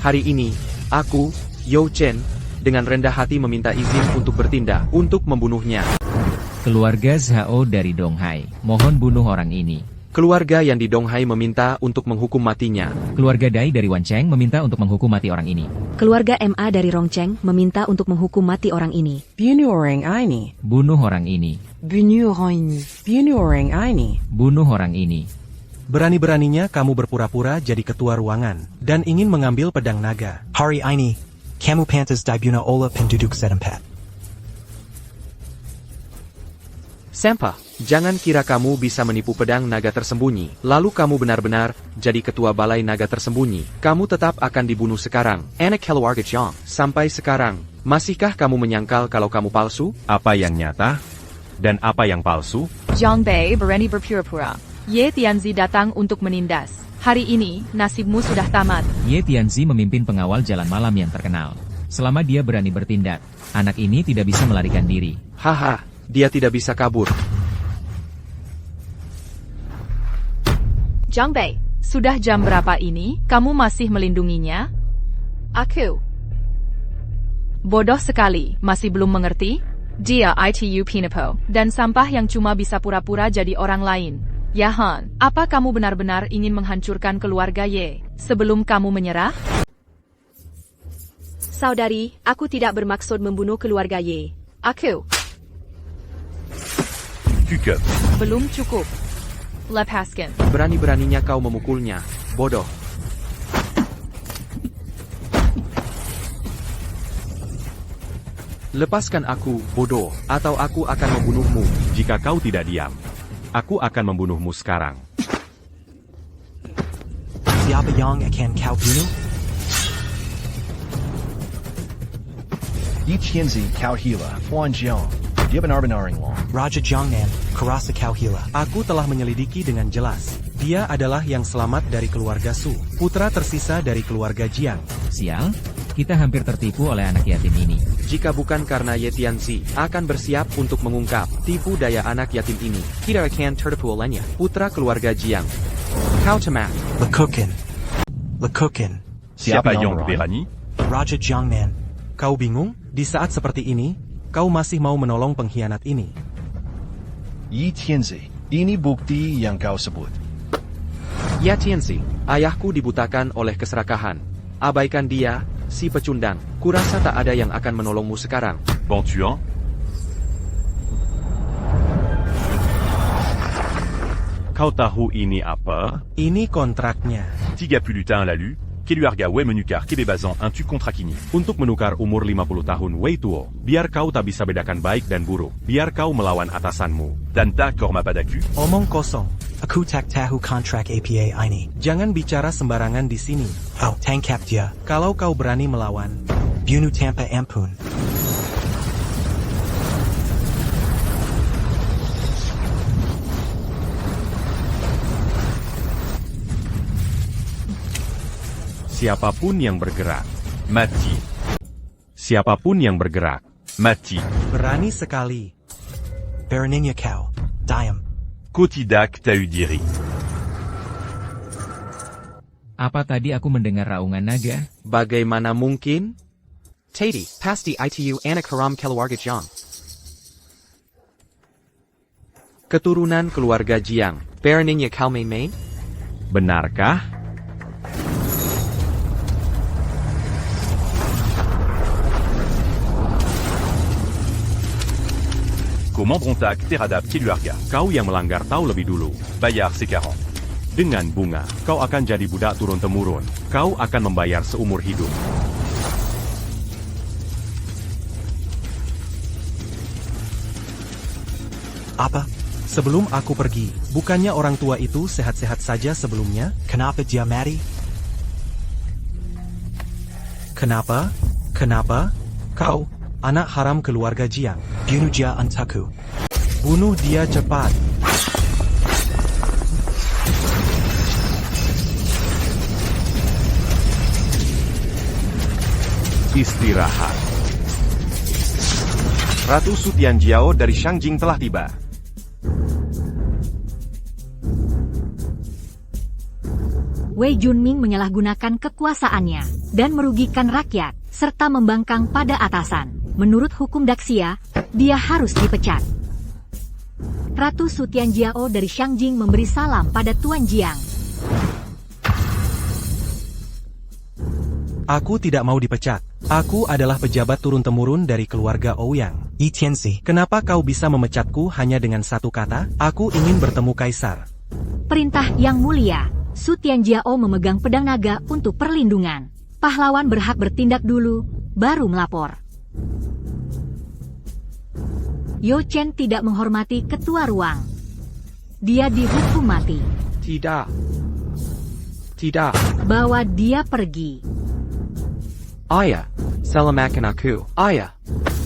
Hari ini, aku, You Chen, dengan rendah hati meminta izin untuk bertindak, untuk membunuhnya. Keluarga Zhao dari Donghai, mohon bunuh orang ini. Keluarga yang di Donghai meminta untuk menghukum matinya. Keluarga Dai dari Wancheng meminta untuk menghukum mati orang ini. Keluarga MA dari Rongcheng meminta untuk menghukum mati orang ini. Bunuh orang ini. Bunuh orang ini. Bunuh orang ini. Bunuh orang ini. Bunuh orang ini. Berani-beraninya kamu berpura-pura jadi ketua ruangan, dan ingin mengambil pedang naga. Hari ini, kamu pantas dibuna oleh penduduk setempat. Sampah, jangan kira kamu bisa menipu pedang naga tersembunyi, lalu kamu benar-benar jadi ketua balai naga tersembunyi. Kamu tetap akan dibunuh sekarang. Anak keluarga Jiang, sampai sekarang, masihkah kamu menyangkal kalau kamu palsu? Apa yang nyata? Dan apa yang palsu? Zhang Bei berani berpura-pura. Ye Tianzi datang untuk menindas. Hari ini, nasibmu sudah tamat. Ye Tianzi memimpin pengawal jalan malam yang terkenal. Selama dia berani bertindak, anak ini tidak bisa melarikan diri. Haha, dia tidak bisa kabur. Zhang Bei, sudah jam berapa ini? Kamu masih melindunginya? Aku. Bodoh sekali, masih belum mengerti? Dia itu Pinapo, dan sampah yang cuma bisa pura-pura jadi orang lain. Ya Han, apa kamu benar-benar ingin menghancurkan keluarga Ye sebelum kamu menyerah? Saudari, aku tidak bermaksud membunuh keluarga Ye. Aku. Cukup. Belum cukup. Lepaskan. Berani-beraninya kau memukulnya, bodoh. Lepaskan aku, bodoh, atau aku akan membunuhmu. Jika kau tidak diam, aku akan membunuhmu sekarang. Siapa yang akan kau bunuh? Yi Tianzi, kau hila, Tuan Jiang. Dia benar-benar long. Raja Jiangnan, kurasa kau hila. Aku telah menyelidiki dengan jelas. Dia adalah yang selamat dari keluarga Su, putra tersisa dari keluarga Jiang. Sial, kita hampir tertipu oleh anak yatim ini. Jika bukan karena Ye Tianzi akan bersiap untuk mengungkap tipu daya anak yatim ini, kita akan tertipu olehnya, putra keluarga Jiang. Kau cemat. Lekukin. Lekukin. Siapa yang berani? Raja Jiangnan. Kau bingung? Di saat seperti ini, kau masih mau menolong pengkhianat ini? Yi Tianzi, ini bukti yang kau sebut. Ya Tianzi, ayahku dibutakan oleh keserakahan. Abaikan dia, si pecundang. Kurasa tak ada yang akan menolongmu sekarang. Bon tuant. Kau tahu ini apa? Ini kontraknya. Tiga plus lutin la lu, Keluarga Wei menukar kebebasan un tu kontrak ini. Untuk menukar umur 50 tahun Wei Tuo, biar kau tak bisa bedakan baik dan buruk. Biar kau melawan atasanmu. Dan tak korma padaku. Omong kosong. Aku tak tahu kontrak APA ini. Jangan bicara sembarangan di sini. Oh, tangkap dia. Kalau kau berani melawan, bunuh tanpa ampun. Siapapun yang bergerak, mati. Siapapun yang bergerak, mati. Berani sekali. Beraninya kau. Diam. Kau tidak tahu diri. Apa tadi aku mendengar raungan naga? Bagaimana mungkin? Tadi, pasti itu anak haram keluarga Jiang. Keturunan keluarga Jiang. Beraninya kau main-main? Benarkah? Comment berontak terhadap keluarga? Kau yang melanggar tahu lebih dulu. Bayar sekarang. Dengan bunga, kau akan jadi budak turun-temurun. Kau akan membayar seumur hidup. Apa? Sebelum aku pergi, bukannya orang tua itu sehat-sehat saja sebelumnya? Kenapa dia mati? Kenapa? Kenapa? Kau, anak haram keluarga Jiang. Bunuh dia untukku. Bunuh dia cepat. Istirahat. Ratu Su Tianjiao dari Shangjing telah tiba. Wei Junming menyalahgunakan kekuasaannya dan merugikan rakyat, serta membangkang pada atasan. Menurut hukum Daxia, dia harus dipecat. Ratu Su Tianjiao dari Shangjing memberi salam pada Tuan Jiang. Aku tidak mau dipecat. Aku adalah pejabat turun-temurun dari keluarga Ouyang. Yi Tianzi. Kenapa kau bisa memecatku hanya dengan satu kata? Aku ingin bertemu kaisar. Perintah yang mulia, Su Tianjiao memegang pedang naga untuk perlindungan. Pahlawan berhak bertindak dulu, baru melapor. Yo Chen tidak menghormati ketua ruang. Dia dihukum mati. Tidak. Tidak. Bawa dia pergi. Ayah, selamatkan aku. Ayah,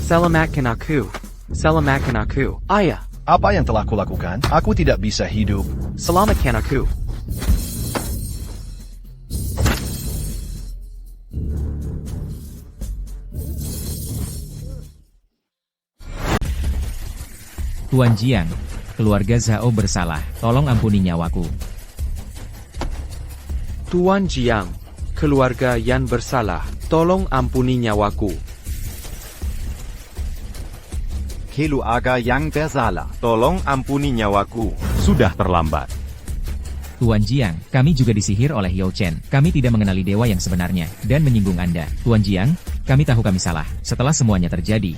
selamatkan aku. Selamatkan aku. Ayah. Apa yang telah kulakukan? Aku tidak bisa hidup. Selamatkan aku. Tuan Jiang, keluarga Zhao bersalah, tolong ampuni nyawaku. Tuan Jiang, keluarga Yan bersalah, tolong ampuni nyawaku. Keluarga yang bersalah, tolong ampuni nyawaku. Sudah terlambat. Tuan Jiang, kami juga disihir oleh Yo Chen. Kami tidak mengenali dewa yang sebenarnya, dan menyinggung Anda. Tuan Jiang, kami tahu kami salah. Setelah semuanya terjadi,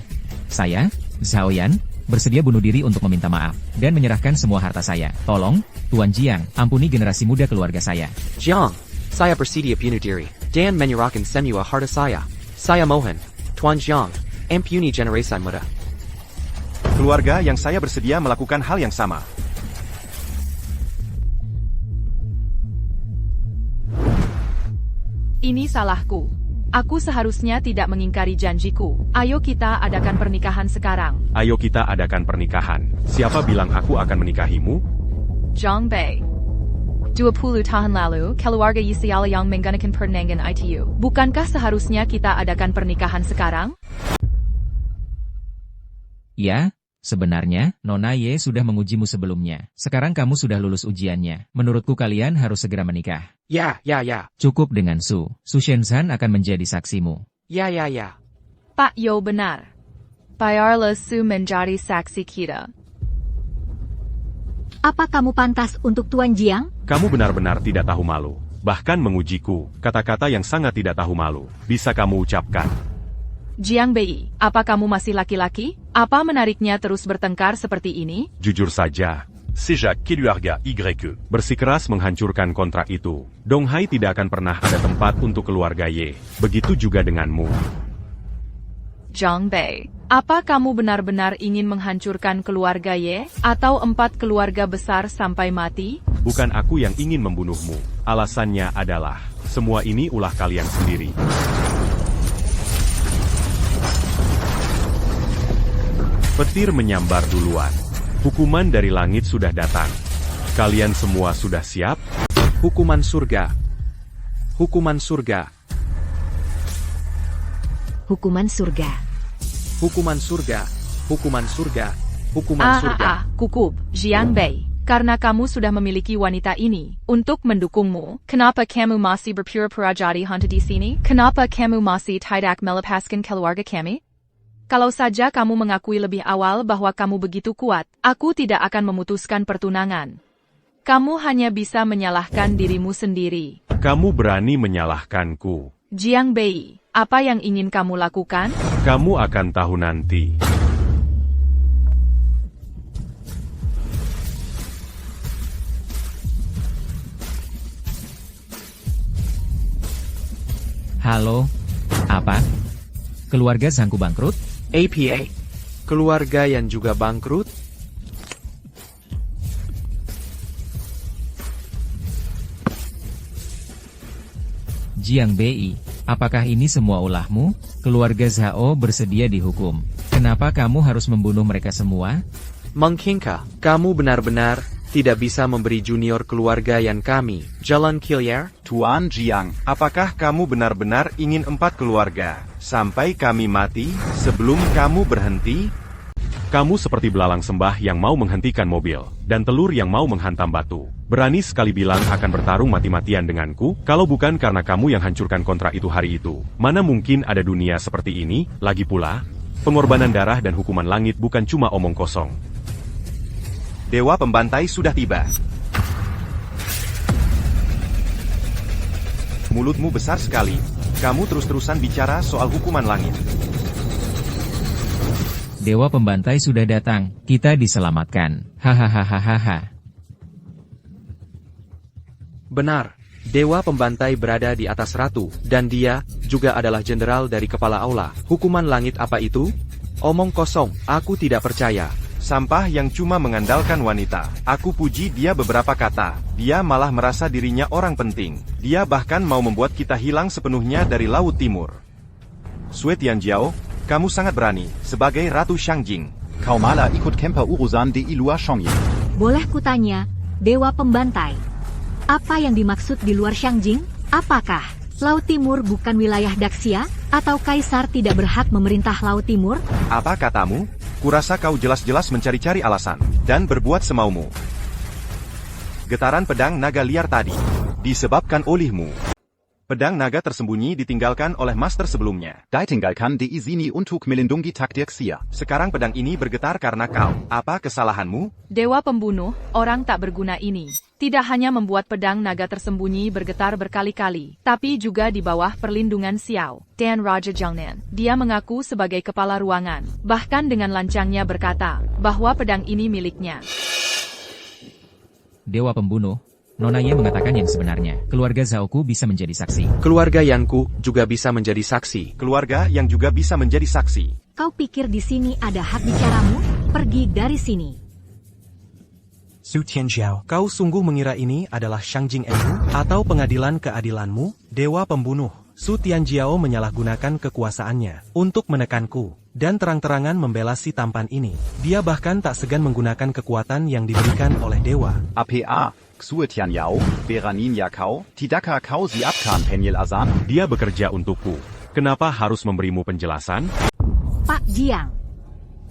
saya, Zhao Yan, bersedia bunuh diri untuk meminta maaf, dan menyerahkan semua harta saya. Tolong, Tuan Jiang, ampuni generasi muda keluarga saya. Jiang, saya bersedia bunuh diri, dan menyerahkan semua harta saya. Saya mohon, Tuan Jiang, ampuni generasi muda. Keluarga yang saya bersedia melakukan hal yang sama. Ini salahku. Aku seharusnya tidak mengingkari janjiku. Ayo kita adakan pernikahan sekarang. Ayo kita adakan pernikahan. Siapa bilang aku akan menikahimu? Zhang Bei. 20 tahun lalu, keluarga Yisiala yang menggunakan pernikahan itu. Bukankah seharusnya kita adakan pernikahan sekarang? Ya, sebenarnya, Nona Ye sudah mengujimu sebelumnya. Sekarang kamu sudah lulus ujiannya. Menurutku kalian harus segera menikah. Ya. Cukup dengan Su. Su Shenzhan akan menjadi saksimu. Ya. Pak Yo benar. Biarlah Su menjadi saksi kita. Apa kamu pantas untuk Tuan Jiang? Kamu benar-benar tidak tahu malu. Bahkan mengujiku, kata-kata yang sangat tidak tahu malu. Bisa kamu ucapkan. Jiang Bei, apa kamu masih laki-laki? Apa menariknya terus bertengkar seperti ini? Jujur saja, Sejak Keluarga YE bersikeras menghancurkan kontrak itu, Donghai tidak akan pernah ada tempat untuk keluarga Ye. Begitu juga denganmu. Zhang Bei, apa kamu benar-benar ingin menghancurkan keluarga Ye? Atau 4 keluarga besar sampai mati? Bukan aku yang ingin membunuhmu. Alasannya adalah, semua ini ulah kalian sendiri. Petir menyambar duluan. Hukuman dari langit sudah datang. Kalian semua sudah siap? Hukuman surga. Hukuman surga. Hukuman surga. Hukuman surga. Hukuman surga. Hukuman surga. Cukup, Jiang Bei. Karena kamu sudah memiliki wanita ini untuk mendukungmu, kenapa kamu masih berpura-pura jadi hantu di sini? Kenapa kamu masih tidak melepaskan keluarga kami? Kalau saja kamu mengakui lebih awal bahwa kamu begitu kuat, aku tidak akan memutuskan pertunangan. Kamu hanya bisa menyalahkan dirimu sendiri. Kamu berani menyalahkanku. Jiang Bei, apa yang ingin kamu lakukan? Kamu akan tahu nanti. Halo? Apa? Keluarga Zhangku bangkrut? APA. Keluarga yang juga bangkrut? Jiang Bei, apakah ini semua ulahmu? Keluarga Zhao bersedia dihukum. Kenapa kamu harus membunuh mereka semua? Mengkingka, kamu benar-benar tidak bisa memberi junior keluarga yang kami jalan Kiliar? Tuan Jiang, apakah kamu benar-benar ingin 4 keluarga sampai kami mati sebelum kamu berhenti? Kamu seperti belalang sembah yang mau menghentikan mobil, dan telur yang mau menghantam batu. Berani sekali bilang akan bertarung mati-matian denganku, kalau bukan karena kamu yang hancurkan kontrak itu hari itu. Mana mungkin ada dunia seperti ini, lagi pula, pengorbanan darah dan hukuman langit bukan cuma omong kosong. Dewa pembantai sudah tiba. Mulutmu besar sekali. Kamu terus-terusan bicara soal hukuman langit. Dewa pembantai sudah datang, kita diselamatkan. Hahaha. Benar, Dewa Pembantai berada di atas ratu, dan dia juga adalah jenderal dari kepala aula. Hukuman langit apa itu? Omong kosong, aku tidak percaya. Sampah yang cuma mengandalkan wanita. Aku puji dia beberapa kata. Dia malah merasa dirinya orang penting. Dia bahkan mau membuat kita hilang sepenuhnya dari Laut Timur. Sui Tianjiao, kamu sangat berani, sebagai Ratu Shangjing. Kau malah ikut kempa urusan di luar Shangyin. Boleh kutanya, Dewa Pembantai, apa yang dimaksud di luar Shangjing? Apakah Laut Timur bukan wilayah Daxia? Atau Kaisar tidak berhak memerintah Laut Timur? Apa katamu? Kurasa kau jelas-jelas mencari-cari alasan, dan berbuat semaumu. Getaran pedang naga liar tadi disebabkan olehmu. Pedang naga tersembunyi ditinggalkan oleh master sebelumnya. Ditinggalkan di izini untuk melindungi takdir Xia. Sekarang pedang ini bergetar karena kau. Apa kesalahanmu? Dewa pembunuh, orang tak berguna ini. Tidak hanya membuat pedang naga tersembunyi bergetar berkali-kali, tapi juga di bawah perlindungan Xiao dan Raja Jiangnan. Dia mengaku sebagai kepala ruangan, bahkan dengan lancangnya berkata bahwa pedang ini miliknya. Dewa pembunuh, Nona Ye mengatakan yang sebenarnya. Keluarga Zhaoku bisa menjadi saksi. Keluarga Yanku juga bisa menjadi saksi. Keluarga yang juga bisa menjadi saksi. Kau pikir di sini ada hak bicaramu? Pergi dari sini. Su Tianjiao, kau sungguh mengira ini adalah Shangjing Engu atau pengadilan keadilanmu? Dewa pembunuh, Su Tianjiao menyalahgunakan kekuasaannya untuk menekanku dan terang-terangan membela si tampan ini. Dia bahkan tak segan menggunakan kekuatan yang diberikan oleh dewa. APA, Xue Tian Yao, Beranin Ya Kau, Tidakkah kau siapkan penyel azan? Dia bekerja untukku. Kenapa harus memberimu penjelasan? Pak Jiang,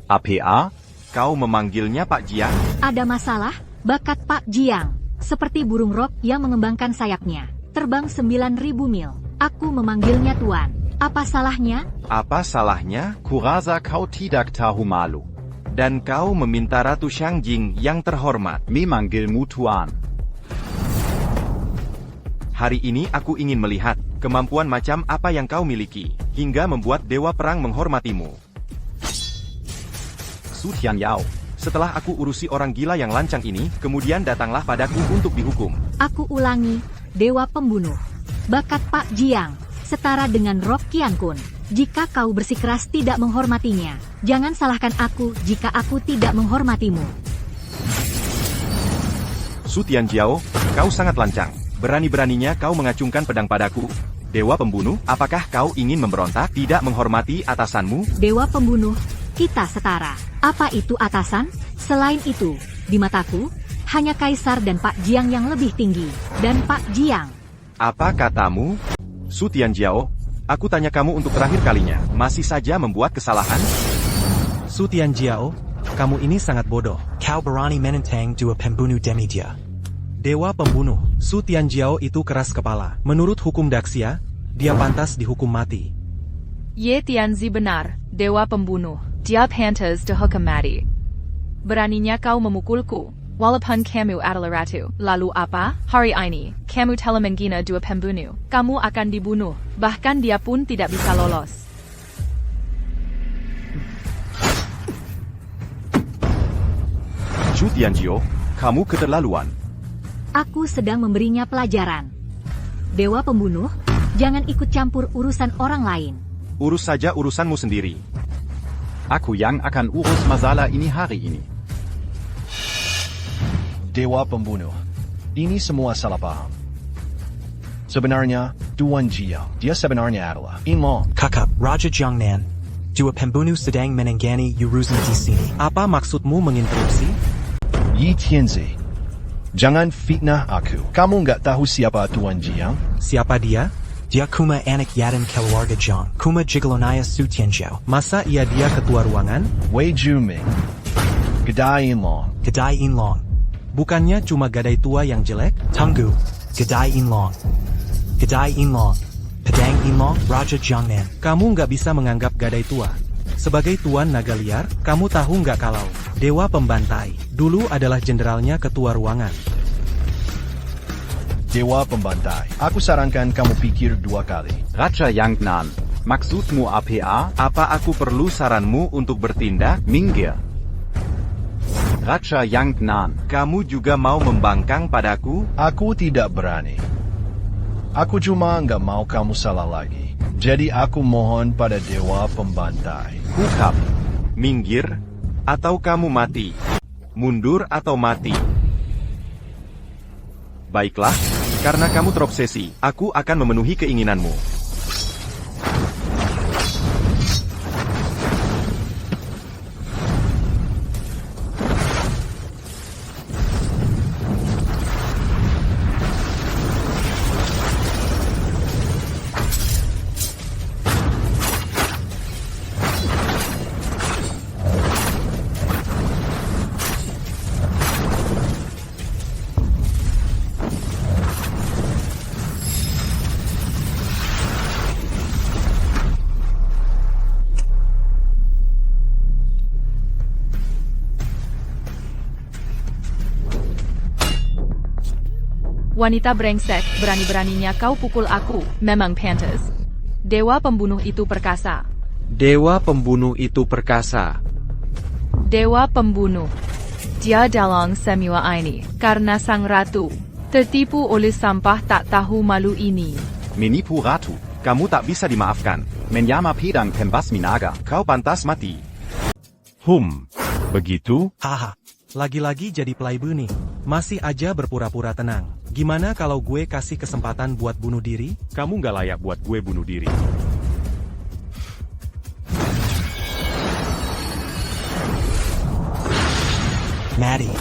APA? Kau memanggilnya Pak Jiang? ada masalah? Bakat Pak Jiang, seperti burung rok yang mengembangkan sayapnya, terbang 9.000 mil. Aku memanggilnya Tuan. Apa salahnya? Apa salahnya? Kurasa kau tidak tahu malu. Dan kau meminta Ratu Shangjing yang terhormat. Memanggilmu Tuan. Hari ini aku ingin melihat kemampuan macam apa yang kau miliki, hingga membuat Dewa Perang menghormatimu. Su Tian Yao. Setelah aku urusi orang gila yang lancang ini, kemudian datanglah padaku untuk dihukum. Aku ulangi, Dewa Pembunuh. Bakat Pak Jiang, setara dengan Rock Qian Kun. Jika kau bersikeras tidak menghormatinya, jangan salahkan aku jika aku tidak menghormatimu. Su Tianjiao, kau sangat lancang. Berani-beraninya kau mengacungkan pedang padaku. Dewa Pembunuh, apakah kau ingin memberontak, tidak menghormati atasanmu? Dewa Pembunuh, kita setara. Apa itu atasan? Selain itu, di mataku, hanya Kaisar dan Pak Jiang yang lebih tinggi. Dan Pak Jiang. Apa katamu? Su Tianjiao, aku tanya kamu untuk terakhir kalinya, masih saja membuat kesalahan? Su Tianjiao, kamu ini sangat bodoh. Kau berani menentang dua pembunuh demidia. Dewa Pembunuh, Su Tianjiao itu keras kepala. Menurut hukum Daxia, dia pantas dihukum mati. Ye Tianzi benar, Dewa Pembunuh. Dia pantas dihukum mati. Beraninya kau memukulku, walaupun kamu adalah ratu. Lalu apa? Hari ini, kamu telah menghina dua pembunuh. Kamu akan dibunuh, bahkan dia pun tidak bisa lolos. Su Tianjiao, kamu keterlaluan. Aku sedang memberinya pelajaran. Dewa Pembunuh, jangan ikut campur urusan orang lain. Urus saja urusanmu sendiri. Aku yang akan urus masalah ini hari ini. Dewa Pembunuh, ini semua salah paham. Sebenarnya, Tuan Jiang, dia sebenarnya adalah Inlong. Kakak, Raja Jiangnan. Dua pembunuh sedang menenggani urusan di sini. Apa maksudmu menginterupsi? Yi Tianzi, jangan fitnah aku. Kamu nggak tahu siapa Tuan Jiang? Siapa dia? Dia kuma anak yatim keluarga Jiang. Kuma Jigalonaya Su Tianjiao. Masa dia ketua ruangan? Wei Juming, Gadai Inlong. Gadai Inlong. Bukannya cuma gadai tua yang jelek? Tunggu. Gadai Inlong. Gadai Inlong. Pedang Inlong, Raja Jiangnan. Kamu nggak bisa menganggap gadai tua. Sebagai tuan naga liar, kamu tahu nggak kalau Dewa Pembantai dulu adalah jenderalnya ketua ruangan. Dewa Pembantai, aku sarankan kamu pikir 2 kali. Raja Yangnan. Maksudmu APA? Apa aku perlu saranmu untuk bertindak? Minggir. Raja Yangnan. Kamu juga mau membangkang padaku? Aku tidak berani. Aku cuma nggak mau kamu salah lagi. Jadi aku mohon pada Dewa Pembantai. Hukam. Minggir, atau kamu mati. Mundur atau mati. Baiklah, karena kamu terobsesi, aku akan memenuhi keinginanmu. Wanita brengsek, berani-beraninya kau pukul aku, memang pantas. Dewa Pembunuh itu perkasa. Dewa Pembunuh itu perkasa. Dewa Pembunuh. Dia dalang semua ini, karena sang ratu tertipu oleh sampah tak tahu malu ini. Menipu ratu. Kamu tak bisa dimaafkan. Menyama pedang pembasmi naga. Kau pantas mati. Begitu? Haha, lagi-lagi jadi playboy nih. Masih aja berpura-pura tenang. Gimana kalau gue kasih kesempatan buat bunuh diri? Kamu nggak layak buat gue bunuh diri. Maddie.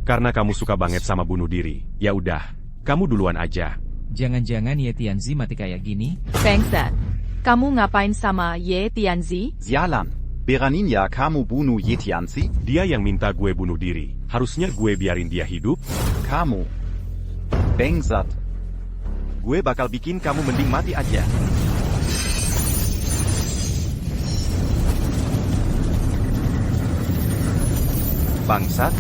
Karena kamu suka banget sama bunuh diri. Ya udah, kamu duluan aja. Jangan-jangan Ye Tianzi mati kayak gini? Bangsat. Kamu ngapain sama Ye Tianzi? Sialan. Beraninya kamu bunuh Ye Tianzi? Dia yang minta gue bunuh diri. Harusnya gue biarin dia hidup. Kamu. Bangsat. Gue bakal bikin kamu mending mati aja. Bangsat,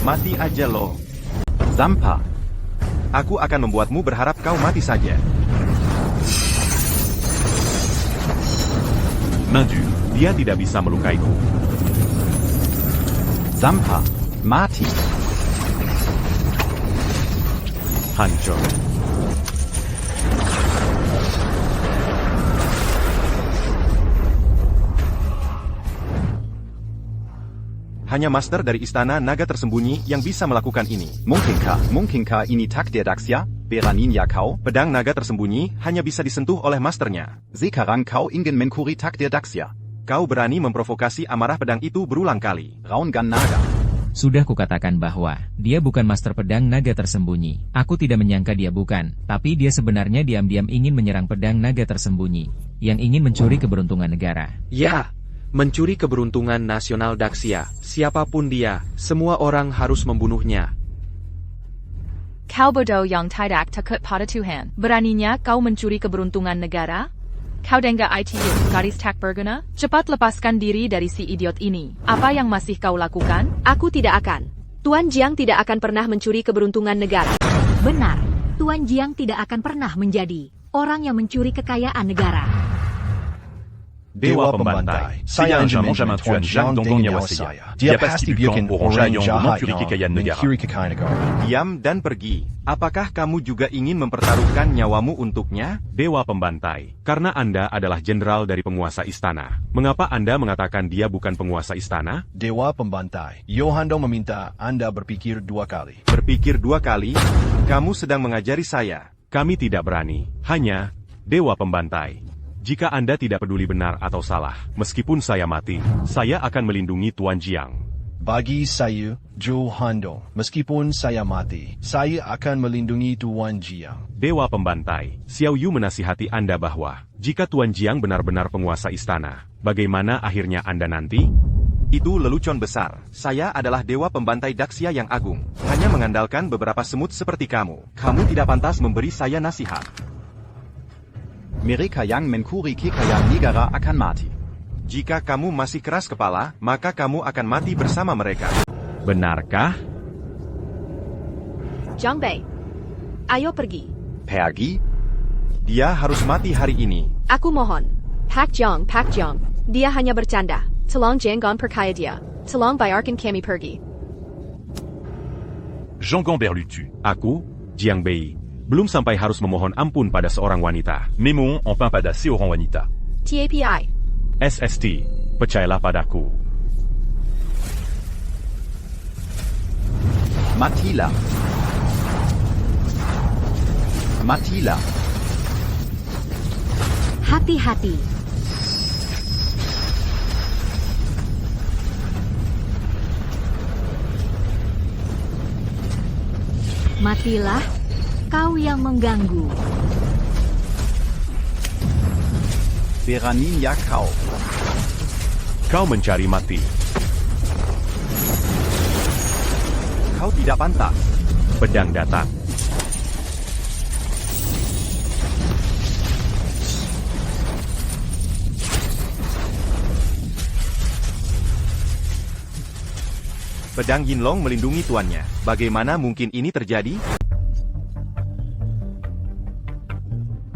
mati aja lo. Zampa. Aku akan membuatmu berharap kau mati saja. Maju, dia tidak bisa melukaiku. Zampa. Mati. Hancur. Hanya master dari istana naga tersembunyi yang bisa melakukan ini. Mungkinkah ini takdir Daxia? Beraninya kau? Pedang naga tersembunyi hanya bisa disentuh oleh masternya. Sekarang kau ingin mencuri takdir Daxia? Kau berani memprovokasi amarah pedang itu berulang kali. Raungan naga. Sudah kukatakan bahwa dia bukan master pedang naga tersembunyi. Aku tidak menyangka dia bukan, tapi dia sebenarnya diam-diam ingin menyerang pedang naga tersembunyi, yang ingin mencuri keberuntungan negara. Ya, mencuri keberuntungan nasional Daxia. Siapapun dia, semua orang harus membunuhnya. Kau bodoh yang tidak takut pada Tuhan. Beraninya kau mencuri keberuntungan negara? Kau dengar ITU, garis tak berguna? Cepat lepaskan diri dari si idiot ini. Apa yang masih kau lakukan? Aku tidak akan. Tuan Jiang tidak akan pernah mencuri keberuntungan negara. Benar, Tuan Jiang tidak akan pernah menjadi orang yang mencuri kekayaan negara. Dewa Pembantai, saya ingin menjamin Tuan Jiang dengan nyawa saya. Dia pasti bikin orang jahat yang mencuri kekayaan negara. Diam dan pergi. Apakah kamu juga ingin mempertaruhkan nyawamu untuknya? Dewa Pembantai, karena Anda adalah jenderal dari penguasa istana. Mengapa Anda mengatakan dia bukan penguasa istana? Dewa Pembantai, Yohando meminta Anda berpikir 2 kali. Berpikir 2 kali? Kamu sedang mengajari saya. Kami tidak berani. Hanya, Dewa Pembantai. Jika Anda tidak peduli benar atau salah, meskipun saya mati, saya akan melindungi Tuan Jiang. Bagi saya, Yohando, meskipun saya mati, saya akan melindungi Tuan Jiang. Dewa Pembantai, Xiao Yu menasihati Anda bahwa, jika Tuan Jiang benar-benar penguasa istana, bagaimana akhirnya Anda nanti? Itu lelucon besar. Saya adalah Dewa Pembantai Daxia yang agung. Hanya mengandalkan beberapa semut seperti kamu. Kamu tidak pantas memberi saya nasihat. Mereka yang mencuri kekayaan negara akan mati. Jika kamu masih keras kepala, maka kamu akan mati bersama mereka. Benarkah? Zhang Bei, ayo pergi. Pergi? Dia harus mati hari ini. Aku mohon. Pak Jiang, dia hanya bercanda. Tolong jangan percaya dia. Tolong biarkan kami pergi. Jean Gamberlutu. Aku, Jiang Bei, belum sampai harus memohon ampun pada seorang wanita. Memon en pain pada seorang wanita. TAPI. SST, percayalah padaku. Matilah. Matilah. Hati-hati. Matilah, kau yang mengganggu. Beraninya kau. Kau mencari mati. Kau tidak pantas. Pedang datang. Pedang Yinlong melindungi tuannya. Bagaimana mungkin ini terjadi?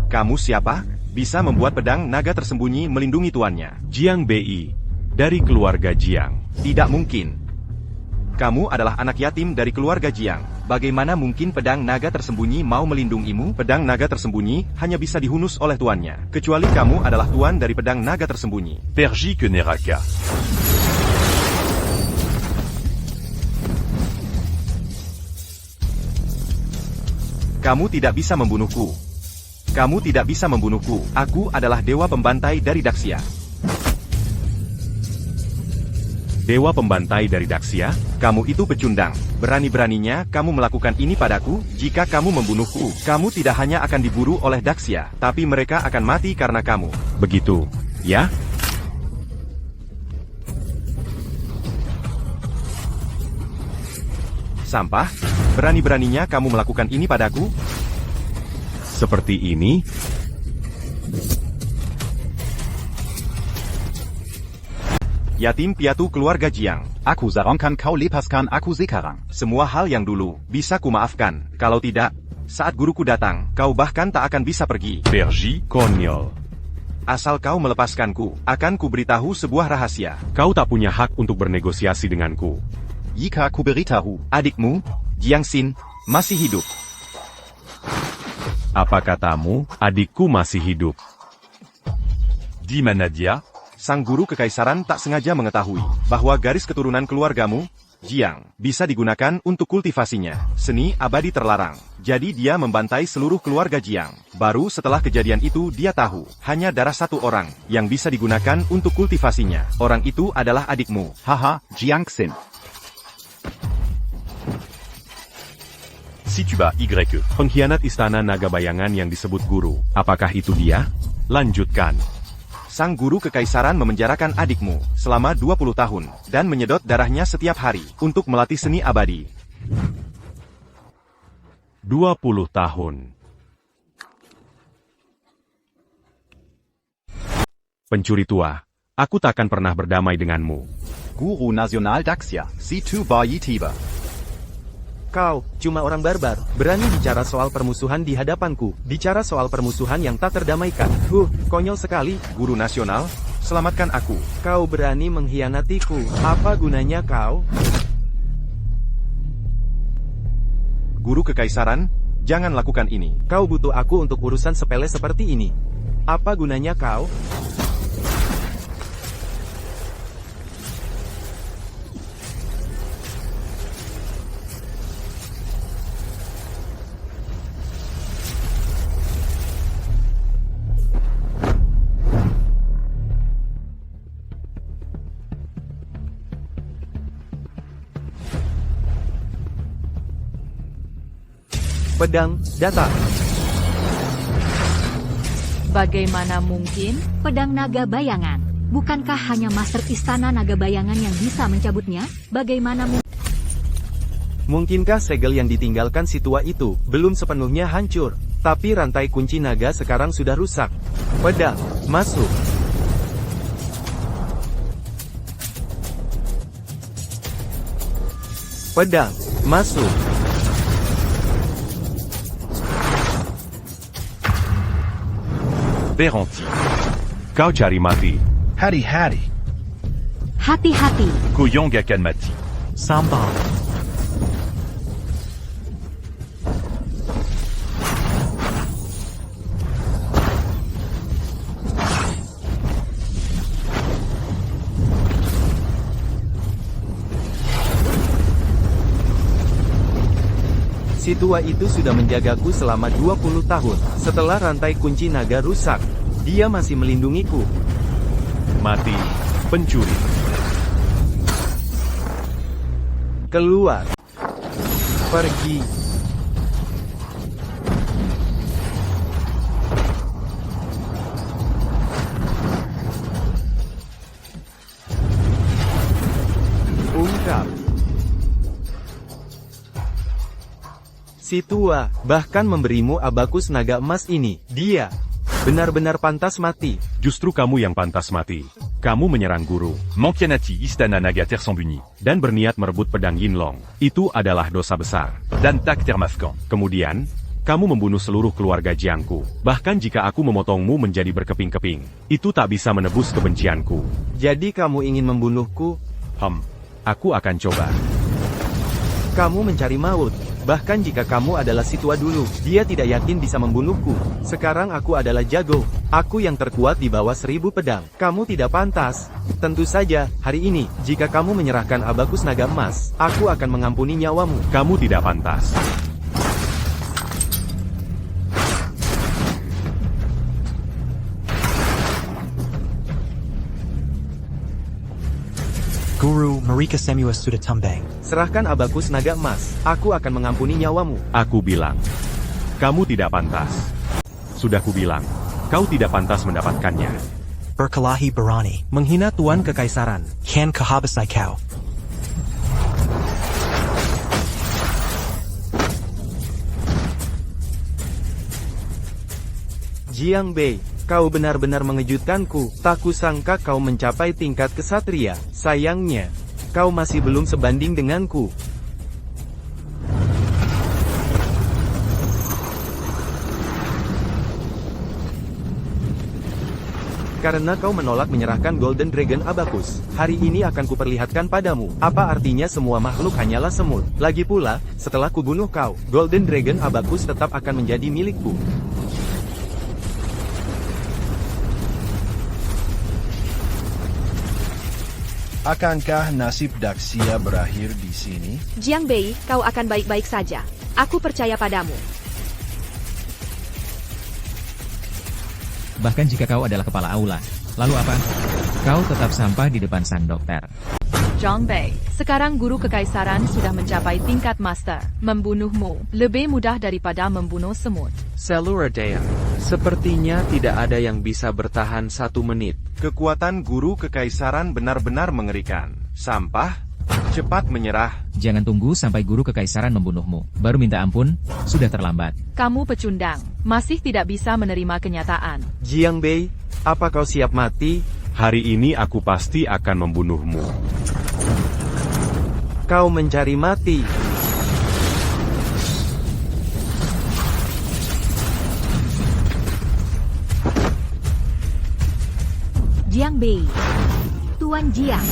Kamu siapa? Bisa membuat pedang naga tersembunyi melindungi tuannya. Jiang Bei, dari keluarga Jiang. Tidak mungkin. Kamu adalah anak yatim dari keluarga Jiang. Bagaimana mungkin pedang naga tersembunyi mau melindungimu? Pedang naga tersembunyi hanya bisa dihunus oleh tuannya. Kecuali kamu adalah tuan dari pedang naga tersembunyi. Pergi que Neraka. Kamu tidak bisa membunuhku. Kamu tidak bisa membunuhku. Aku adalah Dewa Pembantai dari Daxia. dewa pembantai dari Daxia? Kamu itu pecundang. Berani-beraninya kamu melakukan ini padaku. Jika kamu membunuhku, kamu tidak hanya akan diburu oleh Daxia, tapi mereka akan mati karena kamu. Begitu, ya? Sampah, berani-beraninya kamu melakukan ini padaku? Seperti ini? Yatim piatu keluarga Jiang. Aku sarankan kau lepaskan aku sekarang. Semua hal yang dulu bisa kumaafkan. Kalau tidak, saat guruku datang, kau bahkan tak akan bisa pergi. Berji, konyol. Asal kau melepaskanku, akan kuberitahu sebuah rahasia. Kau tak punya hak untuk bernegosiasi denganku. Jika ku beritahu, Adikmu, Jiang Xin, masih hidup. Apa katamu, adikku masih hidup? Di mana dia? Sang guru kekaisaran tak sengaja mengetahui bahwa garis keturunan keluargamu, Jiang, bisa digunakan untuk kultivasinya. Seni abadi terlarang. Jadi dia membantai seluruh keluarga Jiang. Baru setelah kejadian itu dia tahu, hanya darah satu orang yang bisa digunakan untuk kultivasinya. Orang itu adalah adikmu. Haha, Jiang Xin. Si tu bats YE. Pengkhianat istana naga bayangan yang disebut guru. Apakah itu dia? Lanjutkan. Sang guru kekaisaran memenjarakan adikmu selama 20 tahun dan menyedot darahnya setiap hari untuk melatih seni abadi. 20 tahun. Pencuri tua, aku takkan pernah berdamai denganmu. Guru Nasional Daxia, si tu bayi tiba. Kau, cuma orang barbar, berani bicara soal permusuhan di hadapanku, bicara soal permusuhan yang tak terdamaikan. Konyol sekali. Guru nasional, selamatkan aku. Kau berani mengkhianatiku, apa gunanya kau? Guru kekaisaran, jangan lakukan ini. Kau butuh aku untuk urusan sepele seperti ini. Apa gunanya kau? Pedang, datang. Bagaimana mungkin? Pedang naga bayangan. Bukankah hanya Master Istana Naga Bayangan yang bisa mencabutnya? Bagaimana Mungkinkah segel yang ditinggalkan si tua itu belum sepenuhnya hancur, tapi rantai kunci naga sekarang sudah rusak? Pedang, masuk. Pedang, masuk. Berhenti. Kau cari mati. Hati-hati. Hati-hati. Koyong akan mati. Sambal. Si tua itu sudah menjagaku selama 20 tahun. Setelah rantai kunci naga rusak, dia masih melindungiku. Mati, pencuri. Keluar. Pergi. Ungkap. Si tua bahkan memberimu abakus naga emas ini. Dia benar-benar pantas mati. Justru kamu yang pantas mati. Kamu menyerang guru, Mengkhianati Istana Naga Tersembunyi. dan berniat merebut pedang Yinlong. Itu adalah dosa besar. Dan tak termaafkan. Kemudian, kamu membunuh seluruh keluarga Jiangku. Bahkan jika aku memotongmu menjadi berkeping-keping, itu tak bisa menebus kebencianku. Jadi kamu ingin membunuhku? Aku akan coba. Kamu mencari maut. Bahkan jika kamu adalah si tua dulu, dia tidak yakin bisa membunuhku. Sekarang aku adalah jago. Aku yang terkuat di bawah 1000 pedang. Kamu tidak pantas. Tentu saja, hari ini, jika kamu menyerahkan abakus naga emas, aku akan mengampuni nyawamu. Kamu tidak pantas. Guru Marika Semua Sudah Tumbang. Serahkan abakus naga emas. Aku akan mengampuni nyawamu. Aku bilang, kamu tidak pantas. Sudah kubilang, kau tidak pantas mendapatkannya. Berkelahi berani. Menghina Tuan Kekaisaran. Kan kehabisai kau. Jiang Bei, kau benar-benar mengejutkanku. Tak kusangka kau mencapai tingkat kesatria. Sayangnya, kau masih belum sebanding denganku. Karena kau menolak menyerahkan Golden Dragon Abacus, hari ini akan kuperlihatkan padamu apa artinya semua makhluk hanyalah semut. Lagi pula, setelah kubunuh kau, Golden Dragon Abacus tetap akan menjadi milikku. Akankah nasib Daxia berakhir di sini? Jiang Bei, kau akan baik-baik saja. Aku percaya padamu. Bahkan jika kau adalah kepala aula, lalu apa? Kau tetap sampah di depan sang dokter. Jiang Bei, sekarang guru kekaisaran sudah mencapai tingkat master. Membunuhmu lebih mudah daripada membunuh semut. Seluruh sepertinya tidak ada yang bisa bertahan 1 menit. Kekuatan guru kekaisaran benar-benar mengerikan. Sampah, cepat menyerah. Jangan tunggu sampai guru kekaisaran membunuhmu, baru minta ampun, sudah terlambat. Kamu pecundang, masih tidak bisa menerima kenyataan. Jiang Bei, apa kau siap mati? Hari ini aku pasti akan membunuhmu. Kau mencari mati. Jiang Bei. Tuan Jiang.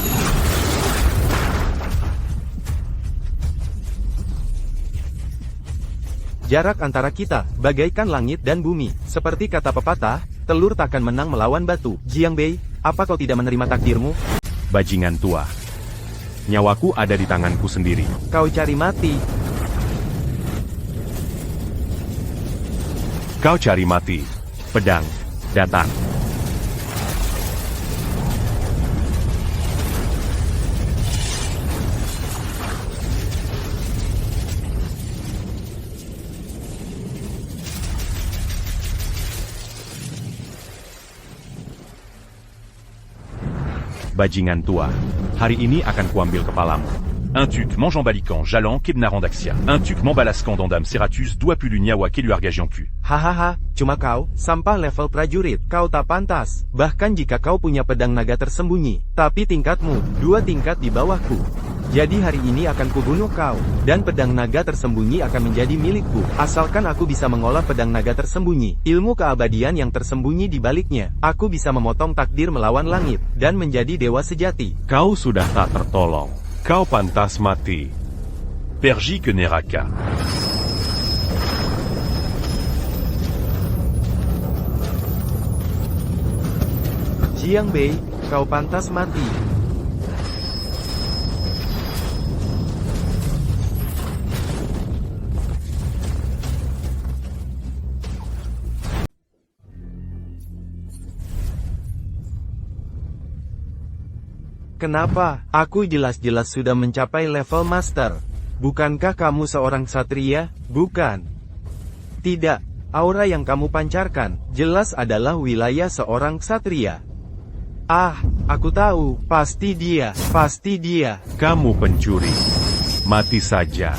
Jarak antara kita, bagaikan langit dan bumi. Seperti kata pepatah, telur takkan menang melawan batu. Jiang Bei, apa kau tidak menerima takdirmu? Bajingan tua. Nyawaku ada di tanganku sendiri. Kau cari mati. Kau cari mati. Pedang, datang. Bajingan tua, hari ini akan kuambil kepalamu. Un tuc Manjambalican, Jalan, Kebnaran Daxia. Un tuc Mambalascan, Dandam, Seratus, Duapulu, Nyawa, Keluarga Jiangku. Hahaha, cuma kau, sampah level prajurit. Kau tak pantas, bahkan jika kau punya pedang naga tersembunyi. Tapi tingkatmu, 2 tingkat di bawahku. Jadi hari ini akan kubunuh kau, dan pedang naga tersembunyi akan menjadi milikku. Asalkan aku bisa mengolah pedang naga tersembunyi, ilmu keabadian yang tersembunyi di baliknya, aku bisa memotong takdir melawan langit, dan menjadi dewa sejati. Kau sudah tak tertolong. Kau pantas mati. Perji ke Neraka. Jiang Bei, kau pantas mati. Kenapa? Aku jelas-jelas sudah mencapai level master. Bukankah kamu seorang satria? Bukan. Tidak, aura yang kamu pancarkan, jelas adalah wilayah seorang satria. Ah, aku tahu, pasti dia. Kamu pencuri. Mati saja.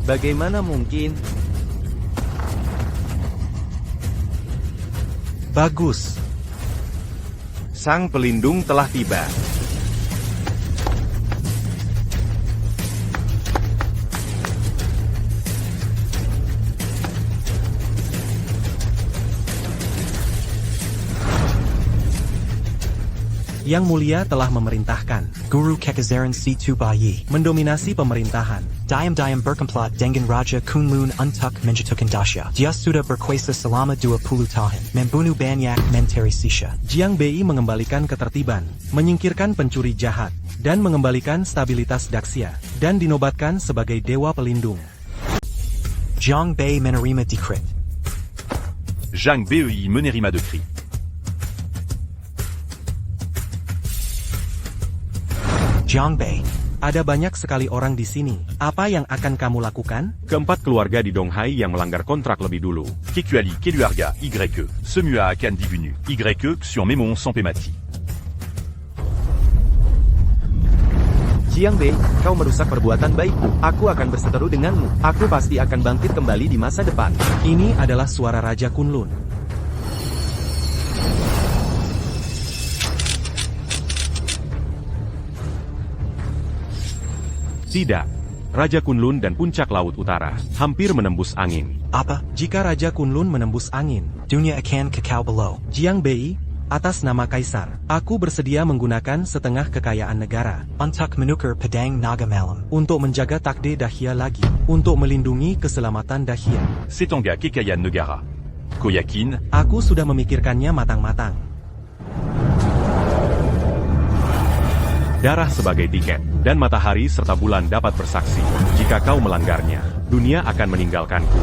Bagaimana mungkin? Bagus. Sang pelindung telah tiba. Yang Mulia telah memerintahkan Guru Kekaisaran C2 Bayi. mendominasi pemerintahan. Diam berkemplot dengan Raja Kunlun untuk menjatuhkan Dasya. Dia sudah berkuasa selama 20 tahun. Membunuh banyak menteri sisa. Jiang Bei mengembalikan ketertiban, menyingkirkan pencuri jahat, dan mengembalikan stabilitas Daxia, dan dinobatkan sebagai dewa pelindung. Jiang Bei menerima dekret. Zhang Bei menerima dekret. Jiang Bei, ada banyak sekali orang di sini. Apa yang akan kamu lakukan? Keempat keluarga di Donghai yang melanggar kontrak lebih dulu. Kekuali, Keluarga, YE. Semua akan dibunuh. YE, sur Memon sampai mati. Jiang Bei, kau merusak perbuatan baikku. Aku akan berseteru denganmu. Aku pasti akan bangkit kembali di masa depan. Ini adalah suara Raja Kunlun. Tidak. Raja Kunlun dan puncak Laut Utara hampir menembus angin. Apa? Jika Raja Kunlun menembus angin, Dunia akan kekal below. Jiang Bei, atas nama Kaisar, aku bersedia menggunakan setengah kekayaan negara Untuk menukar pedang naga malam. untuk menjaga takdir Dahlia lagi, untuk melindungi keselamatan Dahlia. Setengah kekayaan negara. Kau yakin? Aku sudah memikirkannya matang-matang. Darah sebagai tiket, dan matahari serta bulan dapat bersaksi. Jika kau melanggarnya, dunia akan meninggalkanku.